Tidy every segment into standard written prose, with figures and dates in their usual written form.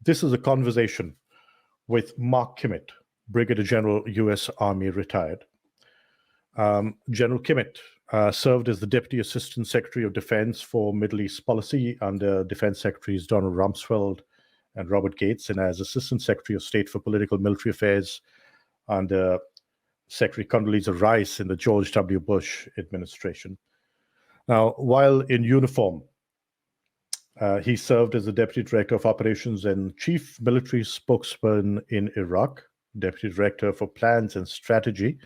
This is a conversation with Mark Kimmitt, Brigadier General, U.S. Army, retired. General Kimmitt served as the Deputy Assistant Secretary of Defense for Middle East Policy under Defense Secretaries Donald Rumsfeld and Robert Gates, and as Assistant Secretary of State for Political Military Affairs under Secretary Condoleezza Rice in the George W. Bush administration. Now, while in uniform, he served as the Deputy Director of Operations and Chief Military Spokesman in Iraq, Deputy Director for Plans and Strategy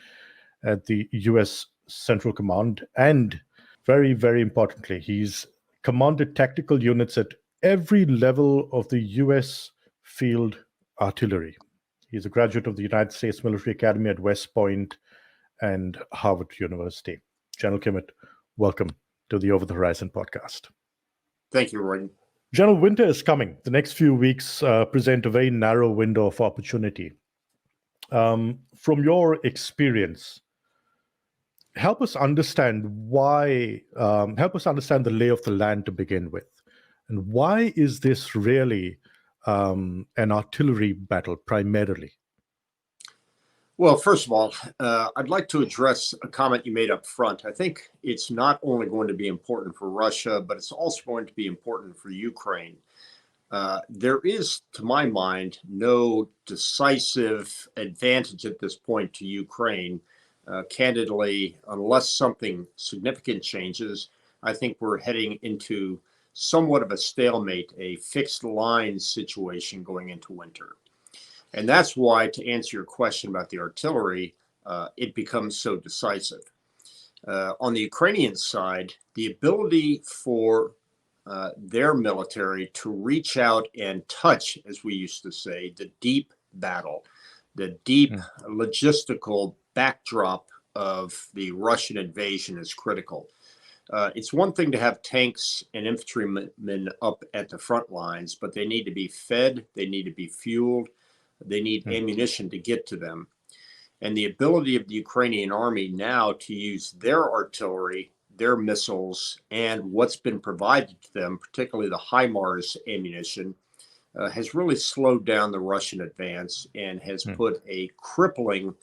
at the U.S. Central Command, and very, very importantly, he's commanded tactical units at every level of the U.S. field artillery. He's a graduate of the United States Military Academy at West Point and Harvard University. General Kimmitt, welcome to the Over the Horizon podcast. Thank you, Roy. General, winter is coming. The next few weeks present a very narrow window of opportunity. From your experience, help us understand the lay of the land to begin with. And why is this really an artillery battle primarily? Well, first of all, I'd like to address a comment you made up front. I think it's not only going to be important for Russia, but it's also going to be important for Ukraine. There is, to my mind, no decisive advantage at this point to Ukraine. Candidly, unless something significant changes, I think we're heading into somewhat of a stalemate, a fixed line situation going into winter. And that's why, to answer your question about the artillery, it becomes so decisive. On the Ukrainian side, the ability for their military to reach out and touch, as we used to say, the deep battle, the deep logistical backdrop of the Russian invasion is critical. It's one thing to have tanks and infantrymen up at the front lines, but they need to be fed, they need to be fueled, they need ammunition to get to them. And the ability of the Ukrainian army now to use their artillery, their missiles, and what's been provided to them, particularly the HIMARS ammunition, has really slowed down the Russian advance and has put a crippling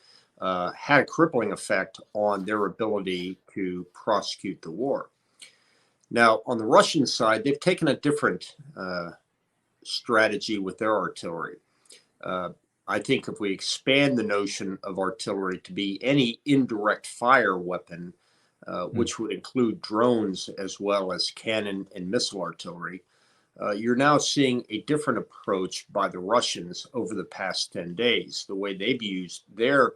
effect on their ability to prosecute the war. Now, on the Russian side, they've taken a different strategy with their artillery. I think if we expand the notion of artillery to be any indirect fire weapon, which would include drones as well as cannon and missile artillery, you're now seeing a different approach by the Russians over the past 10 days, the way they've used their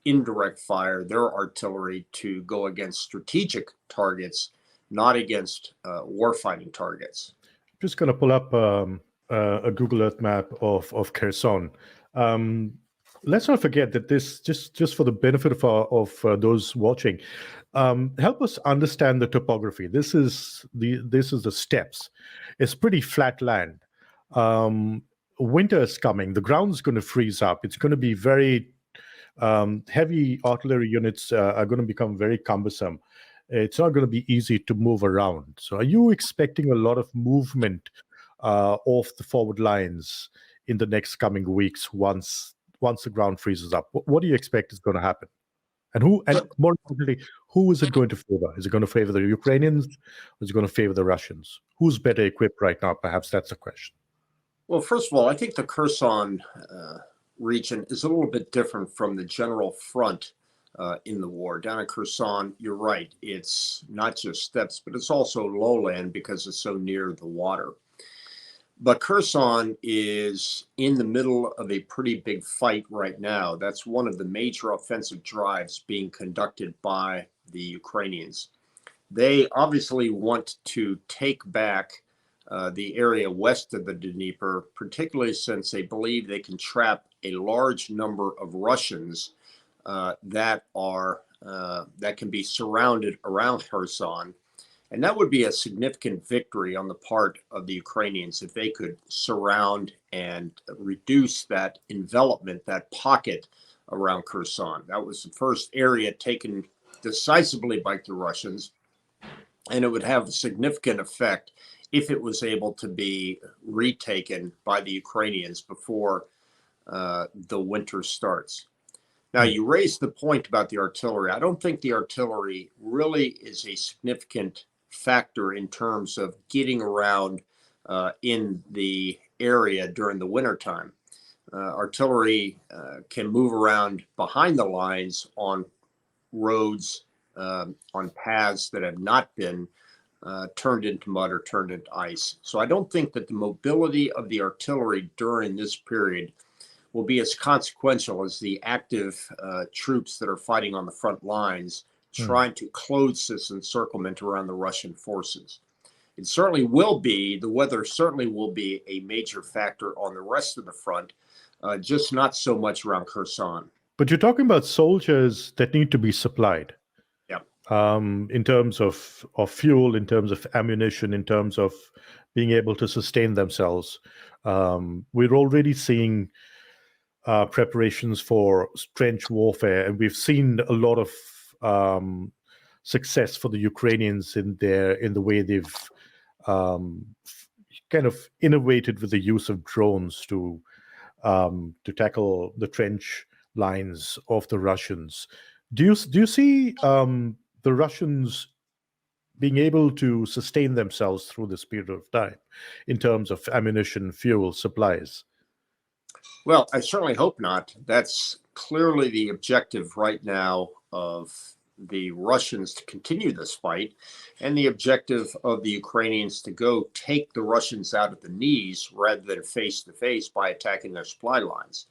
indirect fire, their artillery to go against strategic targets, not against warfighting targets. I'm just going to pull up a Google Earth map of Kherson. Let's not forget that this, just for the benefit of those watching, help us understand the topography. This is the steppes. It's pretty flat land. Winter is coming. The ground's going to freeze up. It's going to be very heavy artillery units are going to become very cumbersome. It's not going to be easy to move around. So are you expecting a lot of movement off the forward lines in the next coming weeks once the ground freezes up? What do you expect is going to happen? And more importantly, who is it going to favor? Is it going to favor the Ukrainians? Or is it going to favor the Russians? Who's better equipped right now? Perhaps that's the question. Well, first of all, I think the Kherson region is a little bit different from the general front in the war. Down in Kherson, you're right. It's not just steppes, but it's also lowland because it's so near the water. But Kherson is in the middle of a pretty big fight right now. That's one of the major offensive drives being conducted by the Ukrainians. They obviously want to take back the area west of the Dnipro, particularly since they believe they can trap a large number of Russians that can be surrounded around Kherson. And that would be a significant victory on the part of the Ukrainians if they could surround and reduce that envelopment, that pocket around Kherson. That was the first area taken decisively by the Russians, and it would have a significant effect if it was able to be retaken by the Ukrainians before the winter starts. Now, you raised the point about the artillery. I don't think the artillery really is a significant factor in terms of getting around in the area during the wintertime. Artillery can move around behind the lines on roads, on paths that have not been turned into mud or turned into ice. So I don't think that the mobility of the artillery during this period will be as consequential as the active troops that are fighting on the front lines, trying to close this encirclement around the Russian forces. It certainly will be, the weather certainly will be a major factor on the rest of the front, just not so much around Kherson. But you're talking about soldiers that need to be supplied. Yeah. In terms of fuel, in terms of ammunition, in terms of being able to sustain themselves. We're already seeing preparations for trench warfare, and we've seen a lot of success for the Ukrainians in the way they've kind of innovated with the use of drones to tackle the trench lines of the Russians. Do you see the Russians being able to sustain themselves through this period of time in terms of ammunition, fuel, supplies? Well, I certainly hope not. That's clearly the objective right now of the Russians to continue this fight, and the objective of the Ukrainians to go take the Russians out at the knees rather than face to face by attacking their supply lines.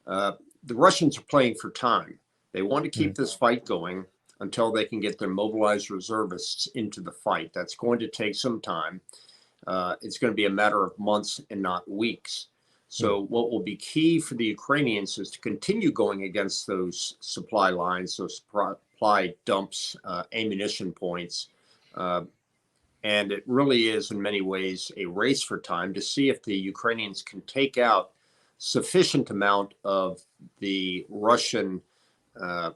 The Russians are playing for time. They want to keep this fight going until they can get their mobilized reservists into the fight. That's going to take some time. It's going to be a matter of months and not weeks. So what will be key for the Ukrainians is to continue going against those supply lines, those supply dumps, ammunition points. And it really is in many ways a race for time to see if the Ukrainians can take out sufficient amount of the Russian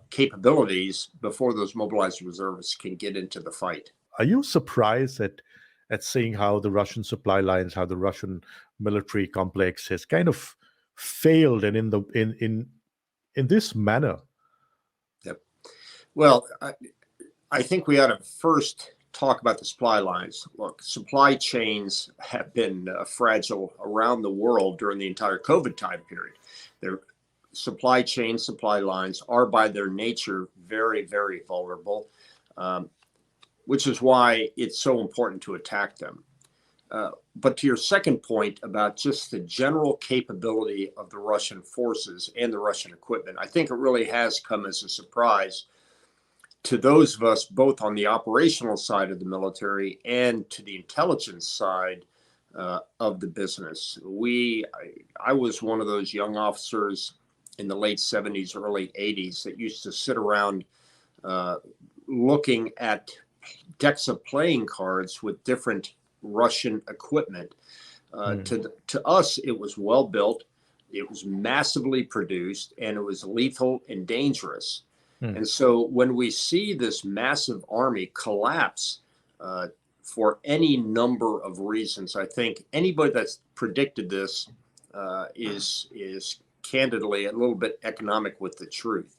capabilities before those mobilized reservists can get into the fight. Are you surprised at seeing how the Russian supply lines, how the Russian military complex has kind of failed, and in this manner? Yep. Well, I think we ought to first talk about the supply lines. Look, supply chains have been fragile around the world during the entire COVID time period. Their supply chains, supply lines are by their nature very, very vulnerable, which is why it's so important to attack them. But to your second point about just the general capability of the Russian forces and the Russian equipment, I think it really has come as a surprise to those of us both on the operational side of the military and to the intelligence side of the business. I was one of those young officers in the late 70s, early 80s that used to sit around looking at decks of playing cards with different Russian equipment. To us, it was well built, it was massively produced, and it was lethal and dangerous. And so when we see this massive army collapse for any number of reasons, I think anybody that's predicted this is candidly a little bit economic with the truth.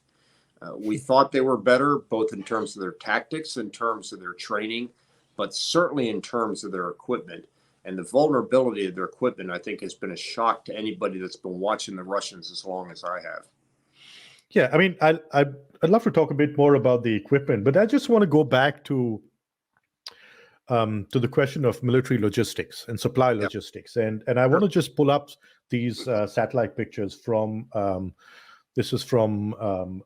We thought they were better, both in terms of their tactics, in terms of their training, but certainly in terms of their equipment. And the vulnerability of their equipment, I think, has been a shock to anybody that's been watching the Russians as long as I have. Yeah, I mean, I'd love to talk a bit more about the equipment, but I just want to go back to the question of military logistics and supply logistics, and I want to just pull up these satellite pictures from. This is from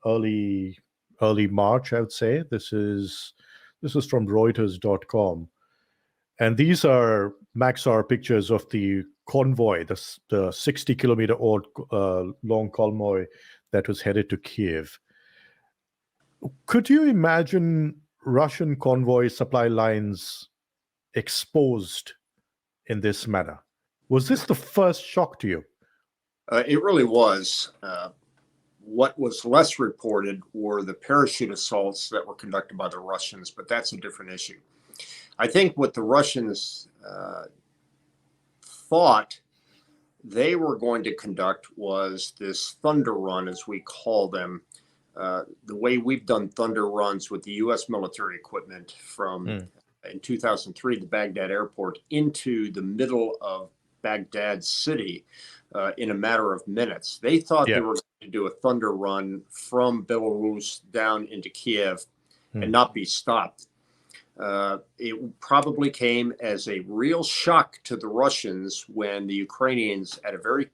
early March, I would say. This is from Reuters.com, and these are Maxar pictures of the convoy, the 60-kilometer long convoy that was headed to Kiev. Could you imagine Russian convoy supply lines exposed in this manner? Was this the first shock to you? It really was. What was less reported were the parachute assaults that were conducted by the Russians, but that's a different issue. I think what the Russians thought they were going to conduct was this thunder run, as we call them. The way we've done thunder runs with the U.S. military equipment from in 2003, the Baghdad airport, into the middle of Baghdad city in a matter of minutes. They thought they were going to do a thunder run from Belarus down into Kiev and not be stopped. It probably came as a real shock to the Russians when the Ukrainians, at a very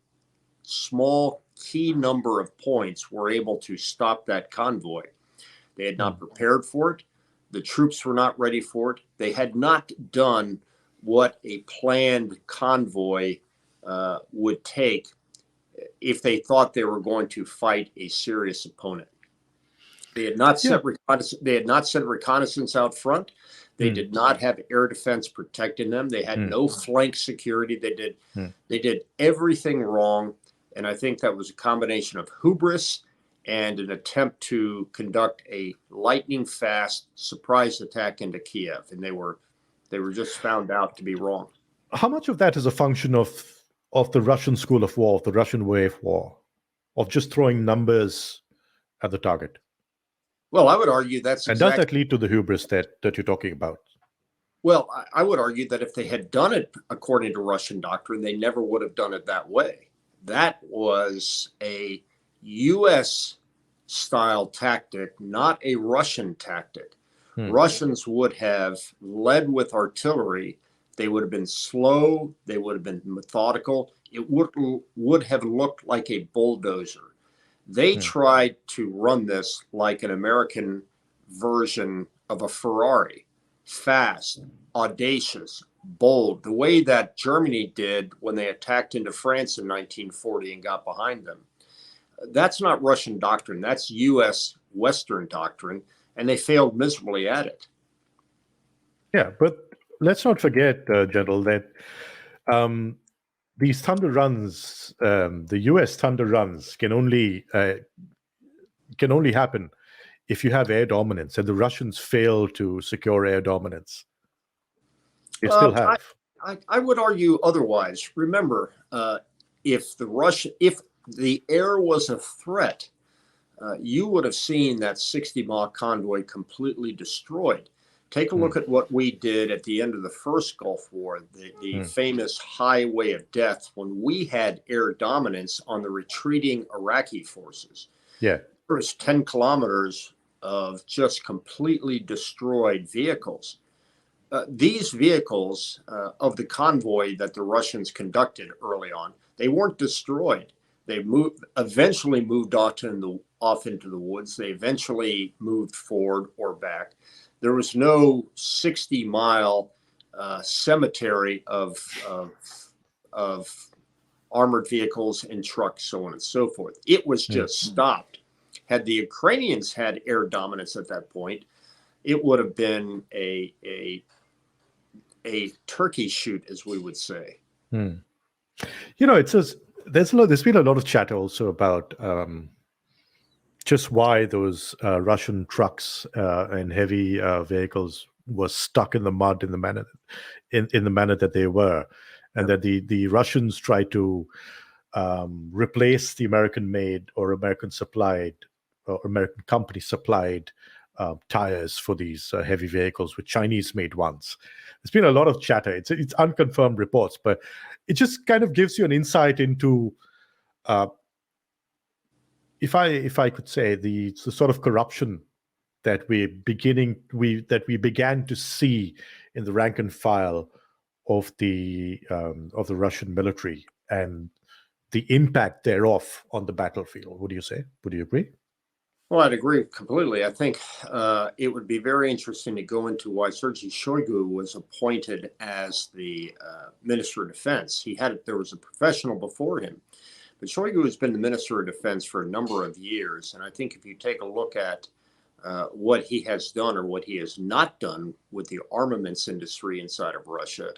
small key number of points, were able to stop that convoy. They had not prepared for it. The troops were not ready for it. They had not done what a planned convoy would take if they thought they were going to fight a serious opponent. They had not sent reconnaissance out front. They did not have air defense protecting them. They had no flank security. They did everything wrong. And I think that was a combination of hubris and an attempt to conduct a lightning fast surprise attack into Kiev. And they were just found out to be wrong. How much of that is a function of the Russian school of war, of the Russian way of war, of just throwing numbers at the target? Well, I would argue that's and does that lead to the hubris that you're talking about? Well, I would argue that if they had done it according to Russian doctrine, they never would have done it that way. That was a U.S. style tactic, not a Russian tactic. Russians would have led with artillery. They would have been slow. They would have been methodical. It would have looked like a bulldozer. They tried to run this like an American version of a Ferrari, fast, audacious, bold, the way that Germany did when they attacked into France in 1940 and got behind them. That's not Russian doctrine. That's U.S. Western doctrine, and they failed miserably at it. Yeah, but let's not forget, General, that these thunder runs, the U.S. thunder runs, can only happen if you have air dominance, and the Russians fail to secure air dominance. They still have. I would argue otherwise. Remember, if the air was a threat, you would have seen that 60-mile convoy completely destroyed. Take a look at what we did at the end of the first Gulf War, the famous highway of death, when we had air dominance on the retreating Iraqi forces. Yeah. There was 10 kilometers of just completely destroyed vehicles. These vehicles of the convoy that the Russians conducted early on, they weren't destroyed. They eventually moved off into the woods. They eventually moved forward or back. There was no 60-mile cemetery of armored vehicles and trucks, so on and so forth. It was just stopped. Had the Ukrainians had air dominance at that point, it would have been a turkey shoot, as we would say. You know, there's been a lot of chatter also about just why those Russian trucks and heavy vehicles were stuck in the mud in the manner that they were, and that the Russians tried to replace the American-made or American-supplied or American company-supplied tires for these heavy vehicles with Chinese-made ones. There's been a lot of chatter. It's unconfirmed reports, but it just kind of gives you an insight into, if I could say, the sort of corruption that we began to see in the rank and file of the Russian military and the impact thereof on the battlefield. What do you say? Would you agree? Well, I'd agree completely. I think it would be very interesting to go into why Sergei Shoigu was appointed as the Minister of Defense. There was a professional before him, but Shoigu has been the Minister of Defense for a number of years. And I think if you take a look at what he has done or what he has not done with the armaments industry inside of Russia,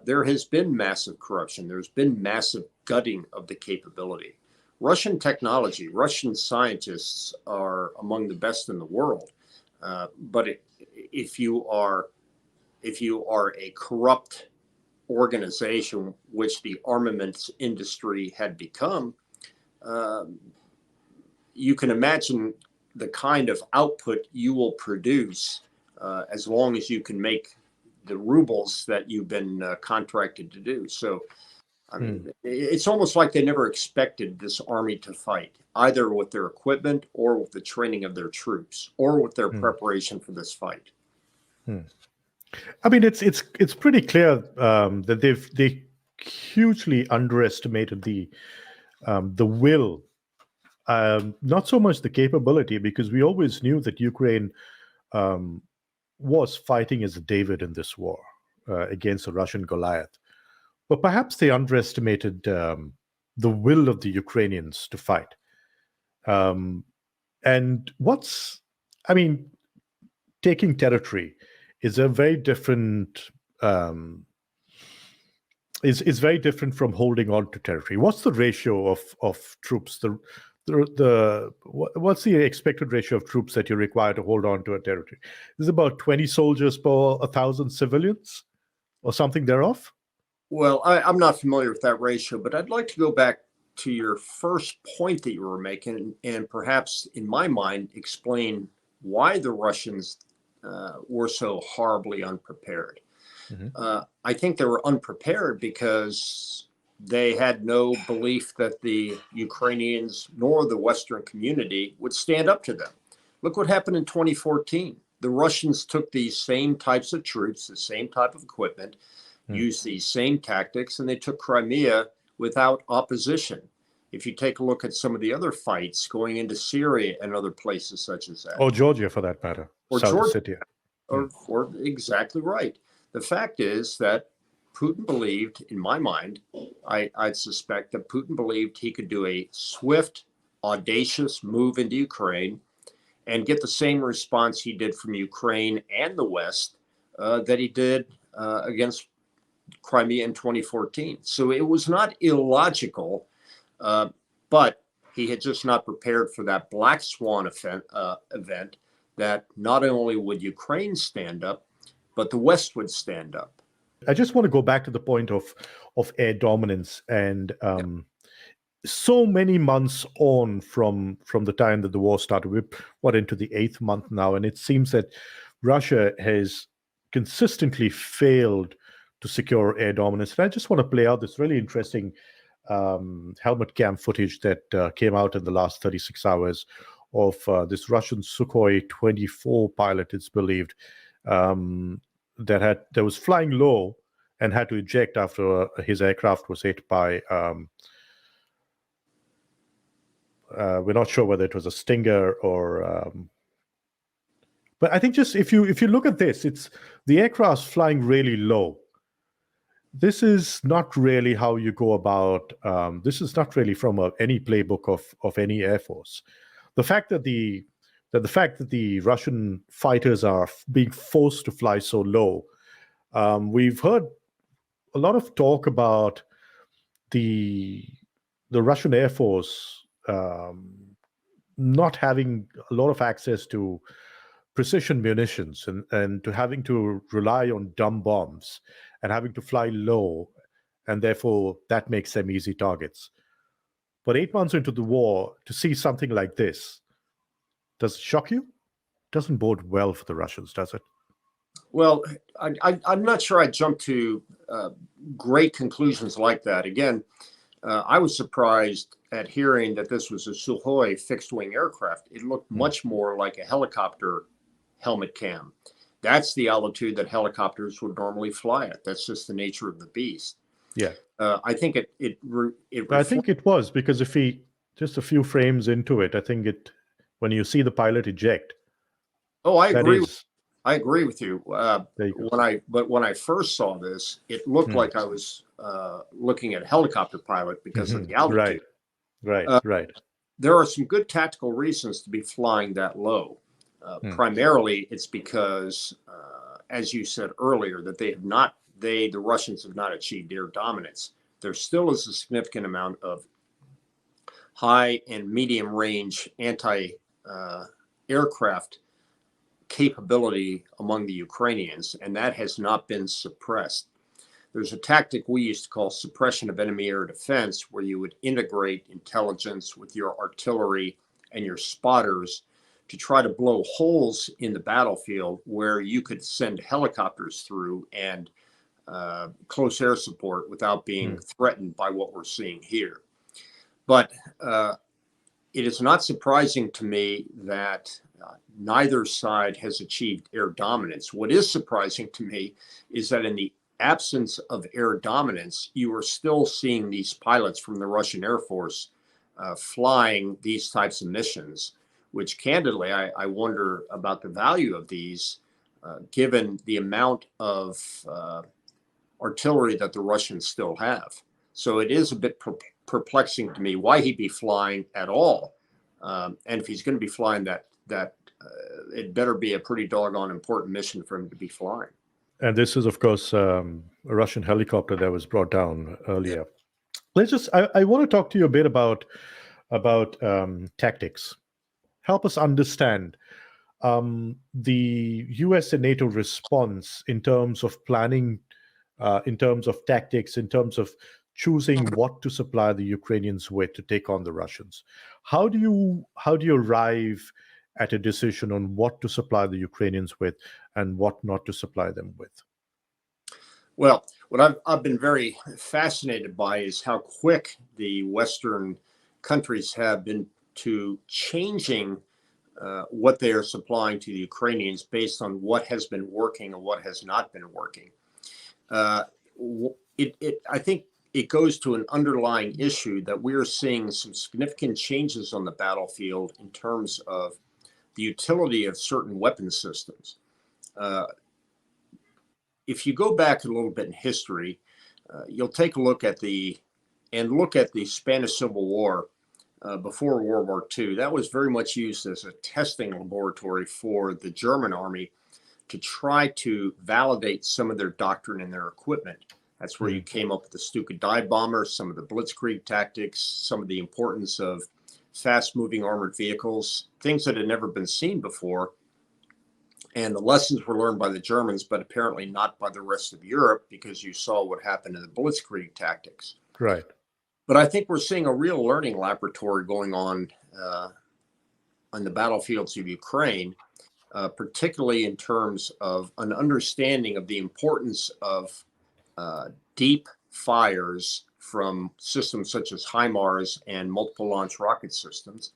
there has been massive corruption. There's been massive gutting of the capability. Russian technology, Russian scientists are among the best in the world. But if you are if you are a corrupt organization, which the armaments industry had become, you can imagine the kind of output you will produce as long as you can make the rubles that you've been contracted to do. So, I mean, it's almost like they never expected this army to fight, either with their equipment or with the training of their troops or with their preparation for this fight. I mean, it's pretty clear that they hugely underestimated the will, not so much the capability, because we always knew that Ukraine was fighting as a David in this war against a Russian Goliath. But perhaps they underestimated the will of the Ukrainians to fight. And taking territory is a very different is very different from holding on to territory. What's the ratio of troops? What's the expected ratio of troops that you require to hold on to a territory? Is it about 20 soldiers per 1,000 civilians, or something thereof? Well, I'm not familiar with that ratio, but I'd like to go back to your first point that you were making, and perhaps, in my mind, explain why the Russians were so horribly unprepared. I think they were unprepared because they had no belief that the Ukrainians nor the Western community would stand up to them. Look what happened in 2014. The Russians took these same types of troops, the same type of equipment, used these same tactics, and they took Crimea without opposition. If you take a look at some of the other fights going into Syria and other places such as that. Or Georgia, for that matter. Or South Georgia. Ossetia. Or exactly right. The fact is that Putin believed, in my mind, I'd suspect that Putin believed he could do a swift, audacious move into Ukraine and get the same response he did from Ukraine and the West that he did against Crimea in 2014. So it was not illogical, but he had just not prepared for that black swan event that not only would Ukraine stand up, but the West would stand up. I just want to go back to the point of air dominance, and so many months on from the time that the war started. We're into the 8th month now, and it seems that Russia has consistently failed to secure air dominance. And I just want to play out this really interesting helmet cam footage that came out in the last 36 hours of this Russian Sukhoi 24 pilot, it's believed, that was flying low and had to eject after his aircraft was hit by, we're not sure whether it was a Stinger or, but I think just if you look at this, it's the aircraft's flying really low. This is not really how you go about, this is not really from any playbook of any Air Force. The fact that the Russian fighters are being forced to fly so low, we've heard a lot of talk about the Russian Air Force not having a lot of access to precision munitions and to having to rely on dumb bombs and having to fly low, and therefore that makes them easy targets. But 8 months into the war, to see something like this, does it shock you? Doesn't bode well for the Russians, does it? Well, I'm not sure I jumped to great conclusions like that. Again, I was surprised at hearing that this was a Sukhoi fixed-wing aircraft. It looked much more like a helicopter helmet cam. That's the altitude that helicopters would normally fly at. That's just the nature of the beast. Yeah. I think I think it was, because if just a few frames into it, I think when you see the pilot eject. Oh, I agree. I agree with you. When I first saw this, it looked like I was looking at a helicopter pilot because of the altitude. Right. There are some good tactical reasons to be flying that low. Primarily, it's because, as you said earlier, that the Russians have not achieved air dominance. There still is a significant amount of high and medium range anti-aircraft capability among the Ukrainians, and that has not been suppressed. There's a tactic we used to call suppression of enemy air defense, where you would integrate intelligence with your artillery and your spotters to try to blow holes in the battlefield where you could send helicopters through and close air support without being threatened by what we're seeing here. But it is not surprising to me that neither side has achieved air dominance. What is surprising to me is that in the absence of air dominance, you are still seeing these pilots from the Russian Air Force flying these types of missions, which candidly, I wonder about the value of these, given the amount of artillery that the Russians still have. So it is a bit perplexing to me why he'd be flying at all. And if he's going to be flying that it better be a pretty doggone important mission for him to be flying. And this is, of course, a Russian helicopter that was brought down earlier. I want to talk to you a bit about tactics. Help us understand the US and NATO response in terms of planning, in terms of tactics, in terms of choosing what to supply the Ukrainians with to take on the Russians. How do you arrive at a decision on what to supply the Ukrainians with and what not to supply them with? Well, what I've been very fascinated by is how quick the Western countries have been to changing what they are supplying to the Ukrainians based on what has been working and what has not been working. I think it goes to an underlying issue that we're seeing some significant changes on the battlefield in terms of the utility of certain weapon systems. If you go back a little bit in history, you'll take a look at the Spanish Civil War before World War II. That was very much used as a testing laboratory for the German army to try to validate some of their doctrine and their equipment. That's where you came up with the Stuka dive bomber, some of the blitzkrieg tactics, some of the importance of fast-moving armored vehicles, things that had never been seen before. And the lessons were learned by the Germans, but apparently not by the rest of Europe, because you saw what happened in the blitzkrieg tactics. Right. But I think we're seeing a real learning laboratory going on the battlefields of Ukraine, particularly in terms of an understanding of the importance of deep fires from systems such as HIMARS and multiple launch rocket systems.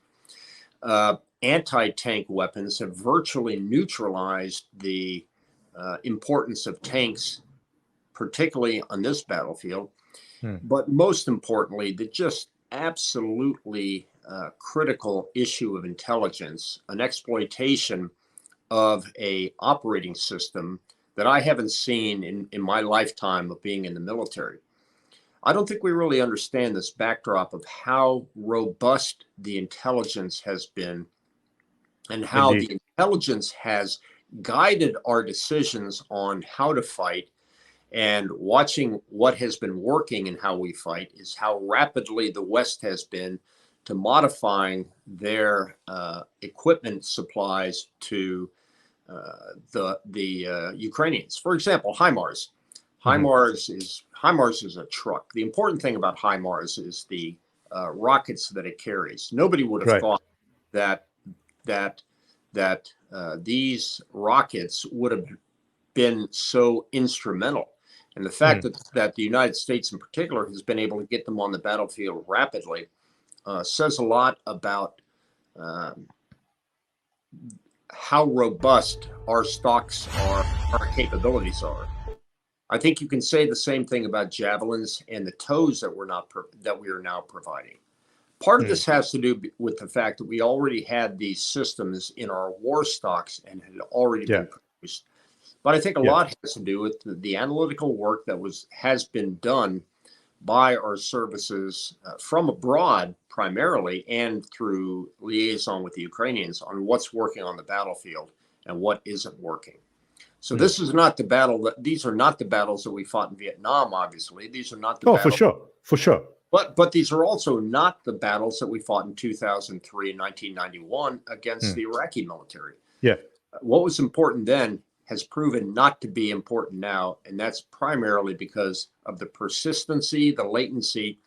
Anti-tank weapons have virtually neutralized the importance of tanks, particularly on this battlefield. But most importantly, the just absolutely critical issue of intelligence, an exploitation of a operating system that I haven't seen in my lifetime of being in the military. I don't think we really understand this backdrop of how robust the intelligence has been and how Indeed. the intelligence has guided our decisions on how to fight. And watching what has been working and how we fight is how rapidly the West has been to modifying their equipment supplies to the Ukrainians. For example, HIMARS. HIMARS is a truck. The important thing about HIMARS is the rockets that it carries. Nobody would have thought that these rockets would have been so instrumental. And the fact that the United States in particular has been able to get them on the battlefield rapidly says a lot about how robust our stocks are, our capabilities are. I think you can say the same thing about javelins and the TOWs that we are now providing. Part of this has to do with the fact that we already had these systems in our war stocks and had already been produced. But I think a lot has to do with the analytical work that has been done by our services from abroad primarily, and through liaison with the Ukrainians on what's working on the battlefield and what isn't working. So this is not the battle these are not the battles that we fought in Vietnam, obviously. These are not the battles. For sure. But these are also not the battles that we fought in 2003 and 1991 against the Iraqi military. Yeah. What was important then has proven not to be important now, and that's primarily because of the persistency, the latency,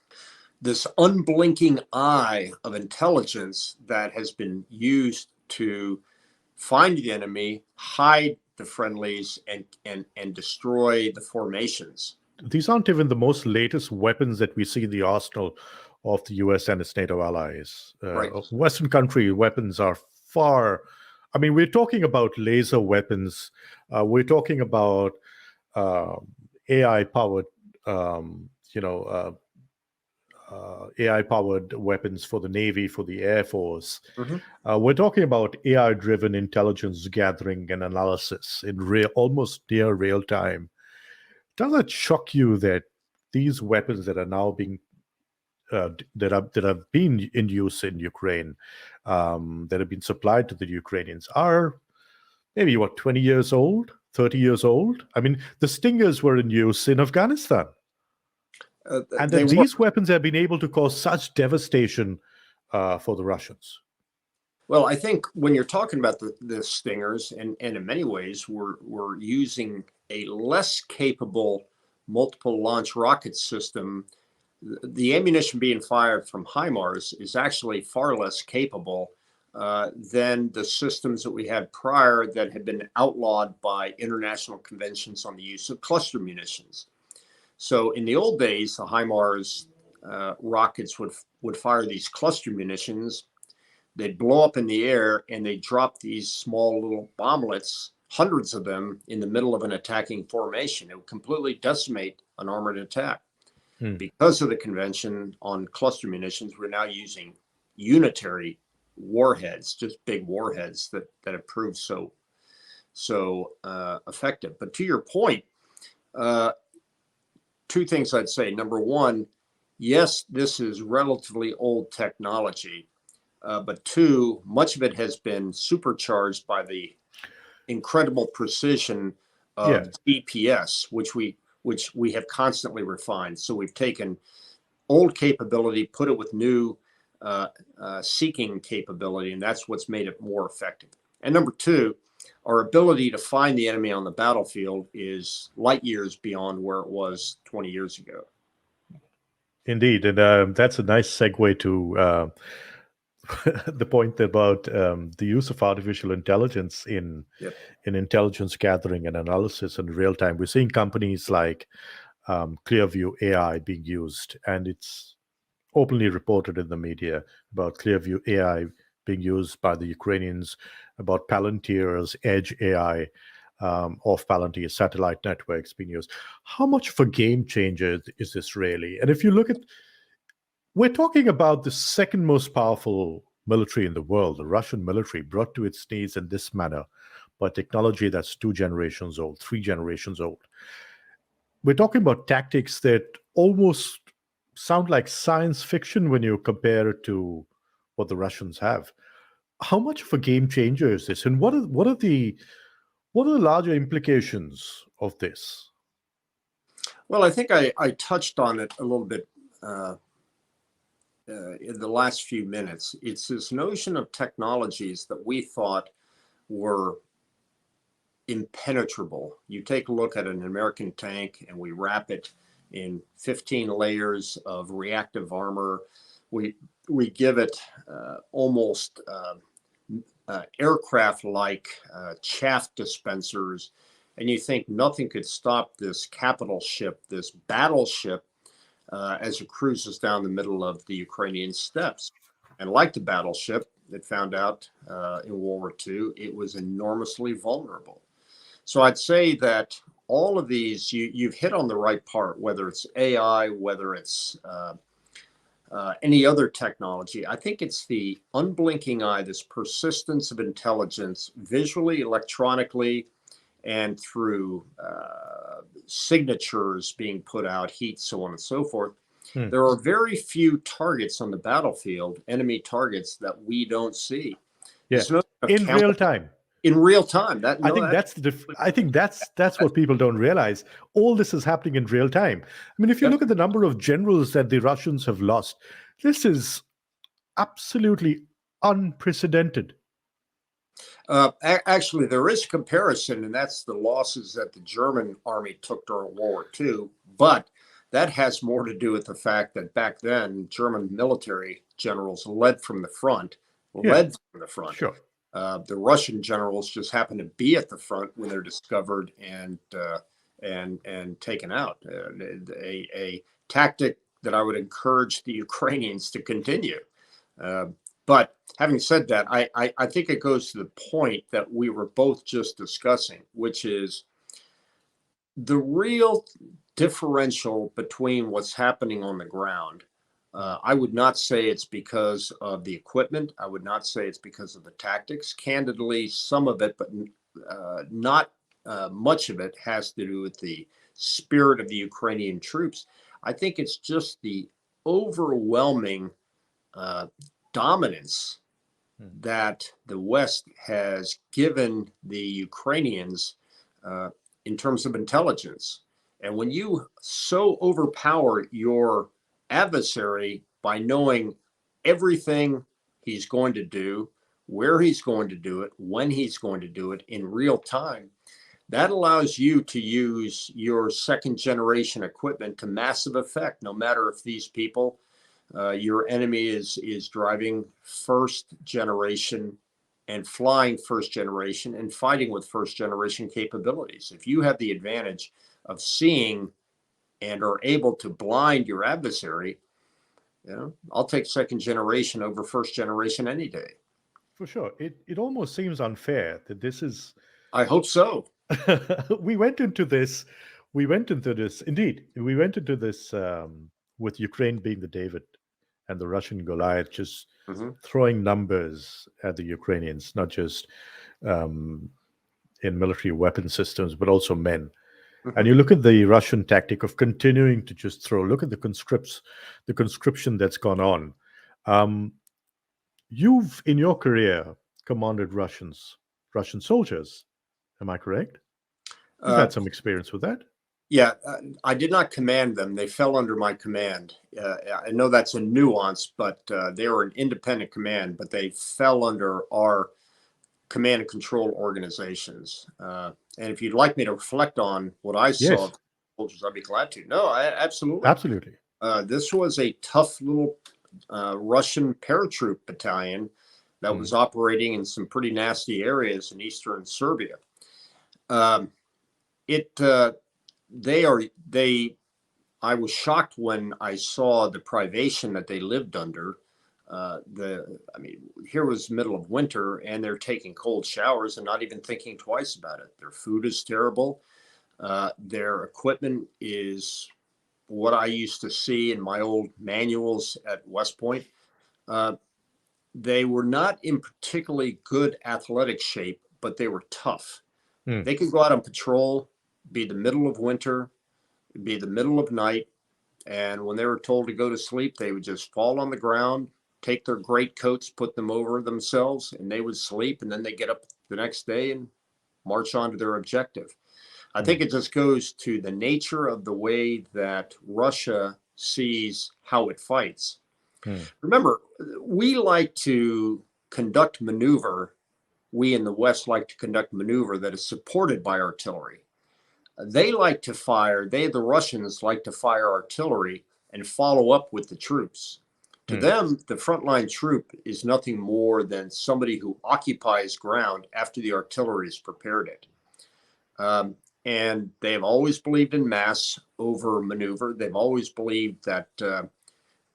this unblinking eye of intelligence that has been used to find the enemy, hide the friendlies, and destroy the formations. These aren't even the most latest weapons that we see in the arsenal of the US and its NATO allies. Right. Western country weapons are far. I mean, we're talking about laser weapons. We're talking about AI-powered, AI-powered weapons for the Navy, for the Air Force. We're talking about AI-driven intelligence gathering and analysis in almost near real time. Does it shock you that these weapons that are now being that have been in use in Ukraine, that have been supplied to the Ukrainians, are maybe 20 years old, 30 years old? I mean, the Stingers were in use in Afghanistan. And that these weapons have been able to cause such devastation for the Russians. Well, I think when you're talking about the Stingers, and in many ways, we're using a less capable multiple launch rocket system. The ammunition being fired from HIMARS is actually far less capable than the systems that we had prior that had been outlawed by international conventions on the use of cluster munitions. So in the old days, the HIMARS rockets would fire these cluster munitions. They'd blow up in the air and they'd drop these small little bomblets, hundreds of them, in the middle of an attacking formation. It would completely decimate an armored attack. Because of the convention on cluster munitions, we're now using unitary warheads, just big warheads that have proved so effective. But to your point, two things I'd say. Number one, yes, this is relatively old technology. But two, much of it has been supercharged by the incredible precision of GPS, which we have constantly refined. So we've taken old capability, put it with new seeking capability, and that's what's made it more effective. And number two, our ability to find the enemy on the battlefield is light years beyond where it was 20 years ago. Indeed, and that's a nice segue to the point about the use of artificial intelligence in intelligence gathering and analysis in real time. We're seeing companies like Clearview AI being used, and it's openly reported in the media about Clearview AI being used by the Ukrainians, about Palantir's Edge AI, off Palantir satellite networks being used. How much of a game changer is this really? And if you look at, we're talking about the second most powerful military in the world, the Russian military, brought to its knees in this manner by technology that's 2 generations old, 3 generations old. We're talking about tactics that almost sound like science fiction when you compare it to what the Russians have. How much of a game changer is this, and what are the larger implications of this? Well, I think I touched on it a little bit in the last few minutes. It's this notion of technologies that we thought were impenetrable. You take a look at an American tank and we wrap it in 15 layers of reactive armor. We give it almost aircraft-like chaff dispensers, and you think nothing could stop this capital ship, this battleship, as it cruises down the middle of the Ukrainian steppes. And like the battleship, it found out in World War II, it was enormously vulnerable. So I'd say that all of these, you've hit on the right part, whether it's AI, whether it's any other technology. I think it's the unblinking eye, this persistence of intelligence, visually, electronically, and through signatures being put out, heat, so on and so forth. There are very few targets on the battlefield, enemy targets, that we don't see. Yes, in real time. In real time. I think that's what people don't realize. All this is happening in real time. I mean, if you look at the number of generals that the Russians have lost, this is absolutely unprecedented. Actually, there is a comparison, and that's the losses that the German army took during World War II. But that has more to do with the fact that back then, German military generals led from the front. Sure. The Russian generals just happened to be at the front when they're discovered and taken out. A tactic that I would encourage the Ukrainians to continue. But having said that, I think it goes to the point that we were both just discussing, which is the real differential between what's happening on the ground. I would not say it's because of the equipment. I would not say it's because of the tactics. Candidly, some of it, but not much of it, has to do with the spirit of the Ukrainian troops. I think it's just the overwhelming dominance that the West has given the Ukrainians in terms of intelligence. And when you so overpower your adversary by knowing everything he's going to do, where he's going to do it, when he's going to do it in real time, that allows you to use your second generation equipment to massive effect, no matter if these people, your enemy is driving first generation and flying first generation and fighting with first generation capabilities. If you have the advantage of seeing and are able to blind your adversary, I'll take second generation over first generation any day. For sure. It almost seems unfair that this is... I hope so. we went into this indeed. We went into this with Ukraine being the David and the Russian Goliath, just throwing numbers at the Ukrainians, not just in military weapon systems, but also men. And you look at the Russian tactic of continuing to just throw. Look at the conscription that's gone on. You've, in your career, commanded Russian soldiers. Am I correct? You've had some experience with that. Yeah, I did not command them. They fell under my command. I know that's a nuance, but they were an independent command, but they fell under our command and control organizations. And if you'd like me to reflect on what I saw, Yes. soldiers, I'd be glad to. No, absolutely. Absolutely. This was a tough little Russian paratroop battalion that was operating in some pretty nasty areas in eastern Serbia. I was shocked when I saw the privation that they lived under. Here was middle of winter and they're taking cold showers and not even thinking twice about it. Their food is terrible. Their equipment is what I used to see in my old manuals at West Point. They were not in particularly good athletic shape, but they were tough. They could go out on patrol, be the middle of winter, be the middle of night. And when they were told to go to sleep, they would just fall on the ground, take their great coats, put them over themselves, and they would sleep. And then they get up the next day and march on to their objective. I think it just goes to the nature of the way that Russia sees how it fights. Remember, we like to conduct maneuver. We in the West like to conduct maneuver that is supported by artillery. They like to fire, the Russians like to fire artillery and follow up with the troops. To them, the frontline troop is nothing more than somebody who occupies ground after the artillery has prepared it. And they've always believed in mass over maneuver. They've always believed that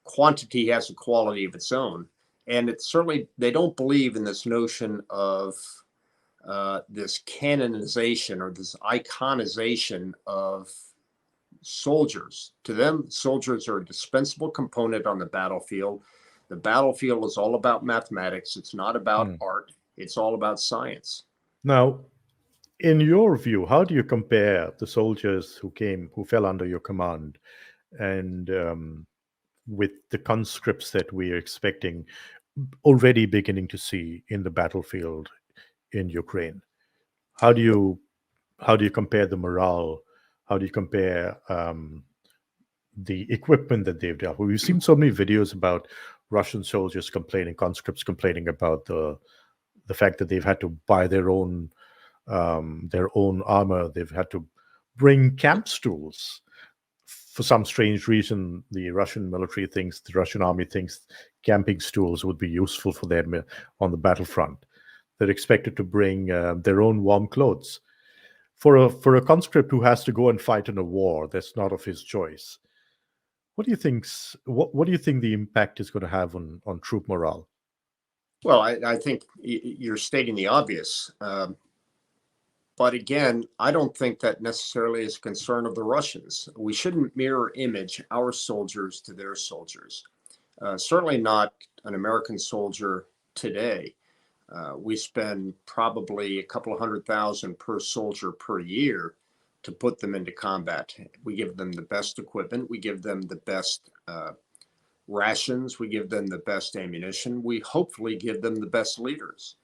quantity has a quality of its own. And it's certainly, they don't believe in this notion of this canonization or this iconization of soldiers. To them, soldiers are a dispensable component on the battlefield. The battlefield is all about mathematics. It's not about art. It's all about science. Now, in your view, how do you compare the soldiers who fell under your command and with the conscripts that we are expecting, already beginning to see in the battlefield in Ukraine? How do you compare the morale? How do you compare the equipment that they've dealt with? We've seen so many videos about Russian soldiers complaining, conscripts complaining about the the fact that they've had to buy their own armor. They've had to bring camp stools. For some strange reason, the Russian army thinks camping stools would be useful for them on the battlefront. They're expected to bring their own warm clothes. For a conscript who has to go and fight in a war that's not of his choice, what do you think the impact is going to have on troop morale? Well, I think you're stating the obvious. But again, I don't think that necessarily is a concern of the Russians. We shouldn't mirror image our soldiers to their soldiers. Certainly not an American soldier today. We spend probably a couple of $100,000 per soldier per year to put them into combat. We give them the best equipment. We give them the best rations. We give them the best ammunition. We hopefully give them the best leaders.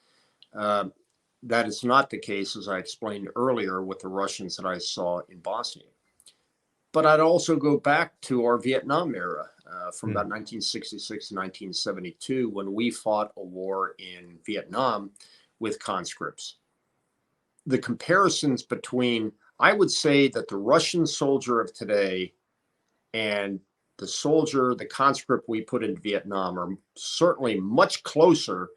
That is not the case, as I explained earlier, with the Russians that I saw in Bosnia. But I'd also go back to our Vietnam era from about 1966 to 1972, when we fought a war in Vietnam with conscripts. The comparisons between, I would say that the Russian soldier of today and the conscript we put in Vietnam are certainly much closer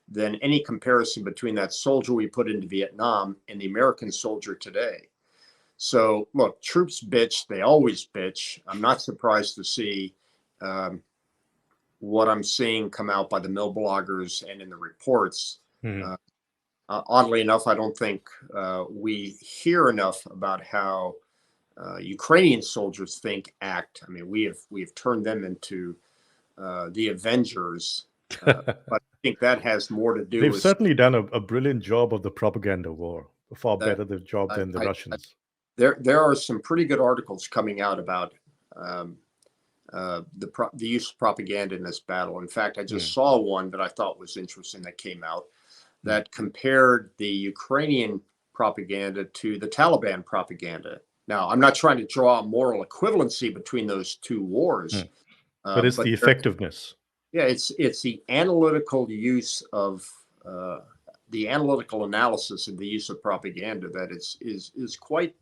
than any comparison between that soldier we put into Vietnam and the American soldier today. So look, troops bitch, they always bitch. I'm not surprised to see what I'm seeing come out by the mill bloggers and in the reports. Oddly enough, I don't think we hear enough about how Ukrainian soldiers think, act. I mean, we have turned them into the Avengers, but I think that has more to do. They've certainly done a brilliant job of the propaganda war, a far better job than the Russians. There are some pretty good articles coming out about the use of propaganda in this battle. In fact, I just saw one that I thought was interesting that came out that compared the Ukrainian propaganda to the Taliban propaganda. Now, I'm not trying to draw a moral equivalency between those two wars, but it's the effectiveness. Yeah, it's the analytical use of the analytical analysis of the use of propaganda that is quite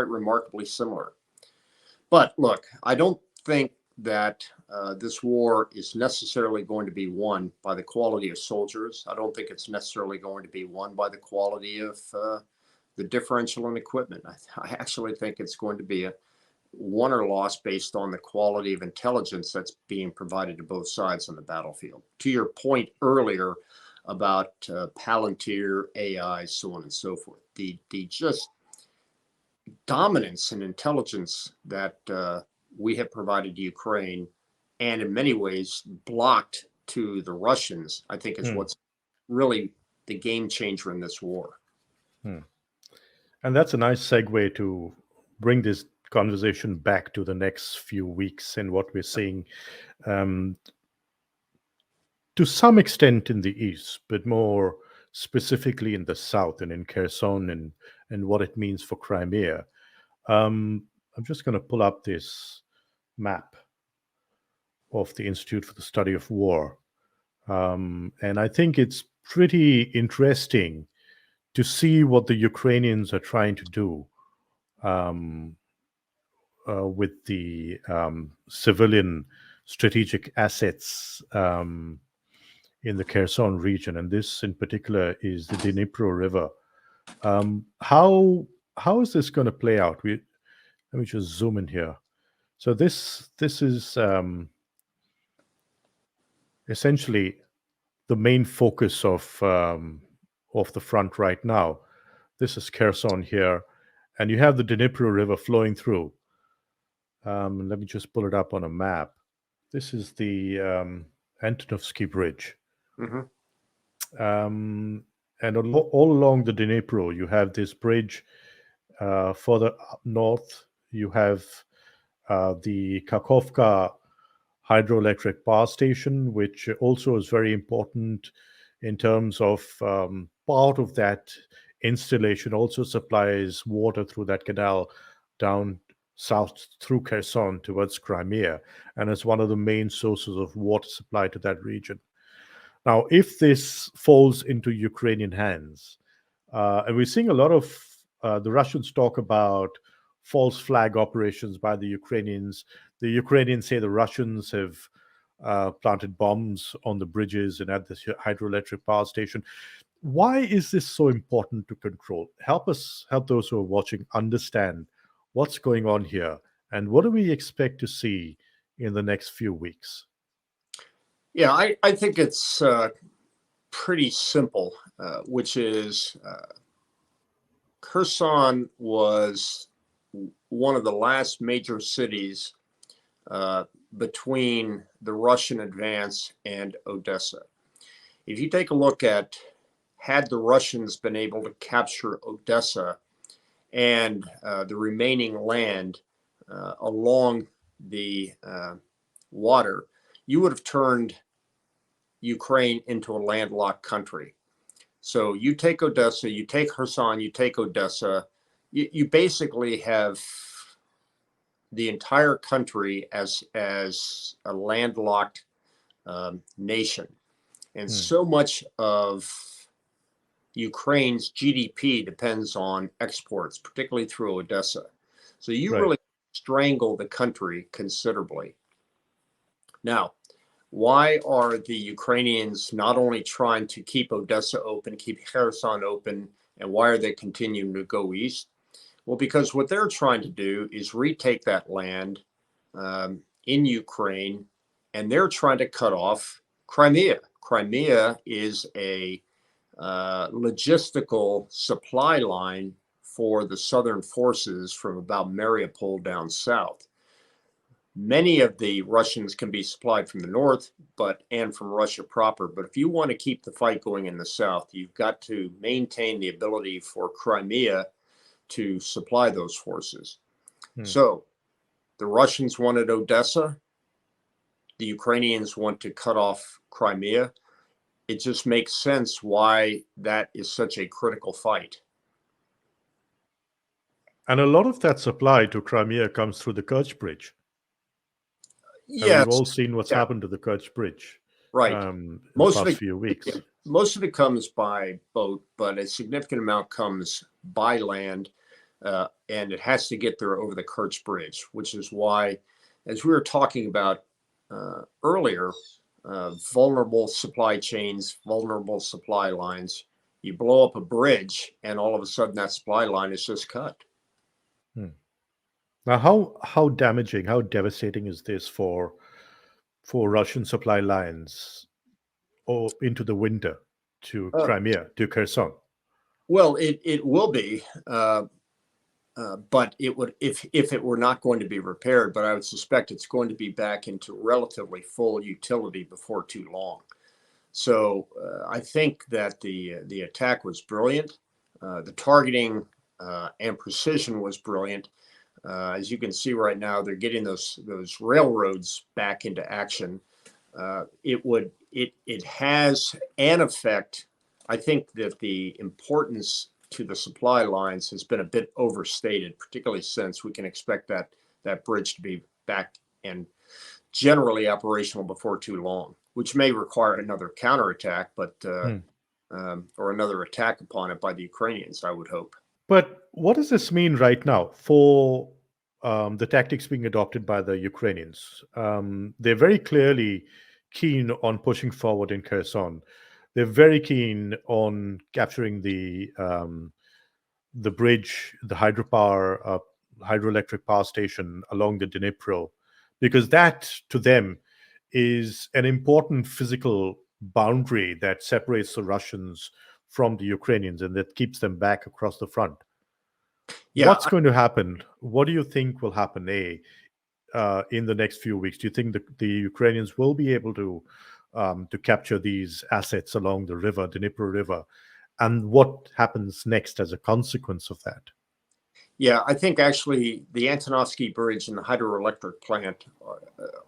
remarkably similar. But look, I don't think that this war is necessarily going to be won by the quality of soldiers. I don't think it's necessarily going to be won by the quality of the differential in equipment. I actually think it's going to be a won or lost based on the quality of intelligence that's being provided to both sides on the battlefield. To your point earlier about Palantir, AI, so on and so forth, the just dominance and intelligence that we have provided to Ukraine, and in many ways blocked to the Russians, I think is what's really the game changer in this war. And that's a nice segue to bring this conversation back to the next few weeks and what we're seeing to some extent in the east, but more specifically in the south and in Kherson and what it means for Crimea. I'm just going to pull up this map of the Institute for the Study of War. And I think it's pretty interesting to see what the Ukrainians are trying to do with the civilian strategic assets in the Kherson region, and this in particular is the Dnipro River. How is this going to play out? Let me just zoom in here. So this is essentially the main focus of the front right now. This is Kherson here, and you have the Dnipro River flowing through. Let me just pull it up on a map. This is the Antonovsky Bridge. And all along the Dnipro, you have this bridge. Further up north, you have the Kakhovka hydroelectric power station, which also is very important in terms of part of that installation also supplies water through that canal down south through Kherson towards Crimea, and it's one of the main sources of water supply to that region. Now, if this falls into Ukrainian hands, and we're seeing a lot of the Russians talk about false flag operations by the Ukrainians. The Ukrainians say the Russians have planted bombs on the bridges and at this hydroelectric power station. Why is this so important to control? Help those who are watching understand what's going on here and what do we expect to see in the next few weeks? Yeah, I think it's pretty simple, which is Kherson was one of the last major cities between the Russian advance and Odessa. If you take a look at, had the Russians been able to capture Odessa and the remaining land along the water, you would have turned Ukraine into a landlocked country. So you take Odessa, you take Kherson, you take Odessa, you basically have the entire country as a landlocked nation. And so much of Ukraine's GDP depends on exports, particularly through Odessa. So you really strangle the country considerably. Now, why are the Ukrainians not only trying to keep Odessa open, keep Kherson open, and why are they continuing to go east? Well, because what they're trying to do is retake that land in Ukraine, and they're trying to cut off Crimea. Crimea is a logistical supply line for the southern forces from about Mariupol down south. Many of the Russians can be supplied from the north, and from Russia proper. But if you want to keep the fight going in the south, you've got to maintain the ability for Crimea to supply those forces. So the Russians wanted Odessa. The Ukrainians want to cut off Crimea. It just makes sense why that is such a critical fight. And a lot of that supply to Crimea comes through the Kerch Bridge. Yes. We've all seen what's happened to the Kerch Bridge. Right. In the past few weeks. Most of it comes by boat, but a significant amount comes by land, and it has to get there over the Kerch Bridge, which is why, as we were talking about earlier, vulnerable supply chains, vulnerable supply lines. You blow up a bridge, and all of a sudden that supply line is just cut. Now, how damaging, how devastating is this for Russian supply lines or into the winter to Crimea, to Kherson? Well, it will be, but it would if it were not going to be repaired. But I would suspect it's going to be back into relatively full utility before too long. So I think that the attack was brilliant. The targeting and precision was brilliant. As you can see right now, they're getting those railroads back into action. It has an effect. I think that the importance to the supply lines has been a bit overstated, particularly since we can expect that bridge to be back and generally operational before too long, which may require another counterattack, but or another attack upon it by the Ukrainians, I would hope. But what does this mean right now for the tactics being adopted by the Ukrainians? They're very clearly keen on pushing forward in Kherson. They're very keen on capturing the bridge, the hydroelectric power station along the Dnipro, because that to them is an important physical boundary that separates the Russians from the Ukrainians and that keeps them back across the front. Yeah, what's going to happen? What do you think will happen, in the next few weeks? Do you think the Ukrainians will be able to capture these assets along the river, Dnipro River? And what happens next as a consequence of that? Yeah, I think actually the Antonovsky Bridge and the hydroelectric plant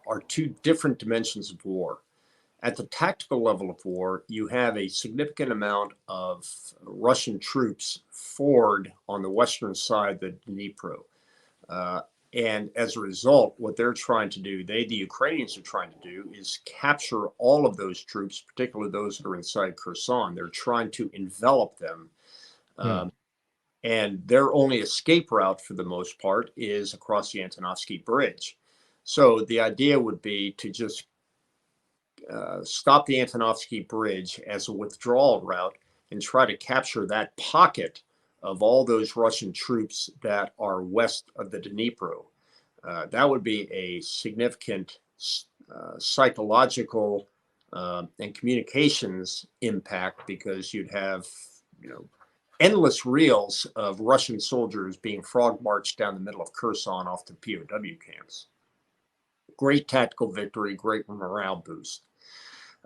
are two different dimensions of war. At the tactical level of war, you have a significant amount of Russian troops forward on the western side of the Dnipro. And as a result, what they're trying to do, the Ukrainians are trying to do, is capture all of those troops, particularly those that are inside Kherson. They're trying to envelop them. And their only escape route, for the most part, is across the Antonovsky Bridge. So the idea would be to just stop the Antonovsky Bridge as a withdrawal route and try to capture that pocket of all those Russian troops that are west of the Dnipro. That would be a significant psychological and communications impact, because you'd have, endless reels of Russian soldiers being frog marched down the middle of Kherson off to POW camps. Great tactical victory, great morale boost.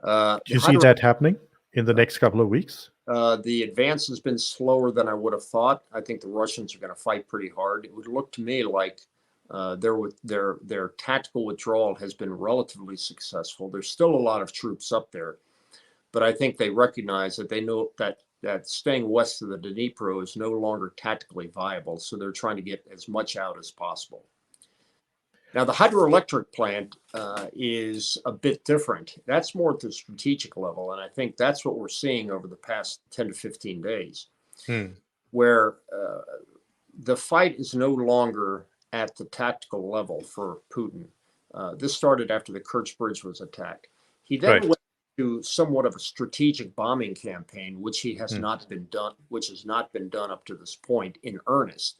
Do you see that happening in the next couple of weeks? The advance has been slower than I would have thought. I think the Russians are going to fight pretty hard. It would look to me like their tactical withdrawal has been relatively successful. There's still a lot of troops up there, but I think they recognize that they know that staying west of the Dnipro is no longer tactically viable. So they're trying to get as much out as possible. Now, the hydroelectric plant is a bit different. That's more at the strategic level. And I think that's what we're seeing over the past 10 to 15 days, where the fight is no longer at the tactical level for Putin. This started after the Kerch bridge was attacked. He then went to somewhat of a strategic bombing campaign, which has not been done up to this point in earnest.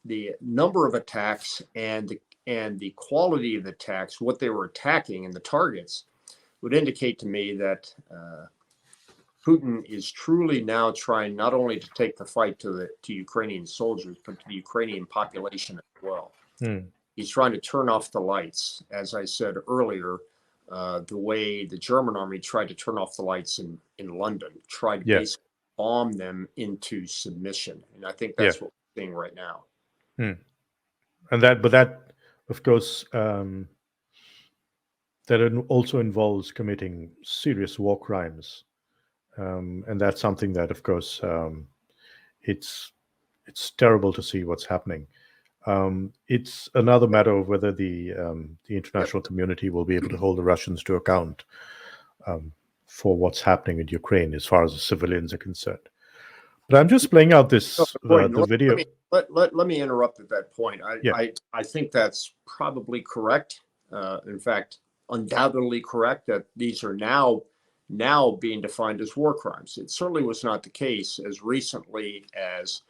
The number of attacks and the quality of the attacks, what they were attacking and the targets, would indicate to me that Putin is truly now trying not only to take the fight to Ukrainian soldiers, but to the Ukrainian population as well. He's trying to turn off the lights, as I said earlier, the way the German army tried to turn off the lights in London, tried to basically bomb them into submission. And I think that's what we're seeing right now. And that, of course, that also involves committing serious war crimes, and that's something that, of course, it's terrible to see what's happening. It's another matter of whether the international community will be able to hold the Russians to account for what's happening in Ukraine as far as the civilians are concerned. But I'm just playing out this the video. Let me interrupt at that point. I think that's probably correct. In fact, undoubtedly correct that these are now being defined as war crimes. It certainly was not the case as recently as,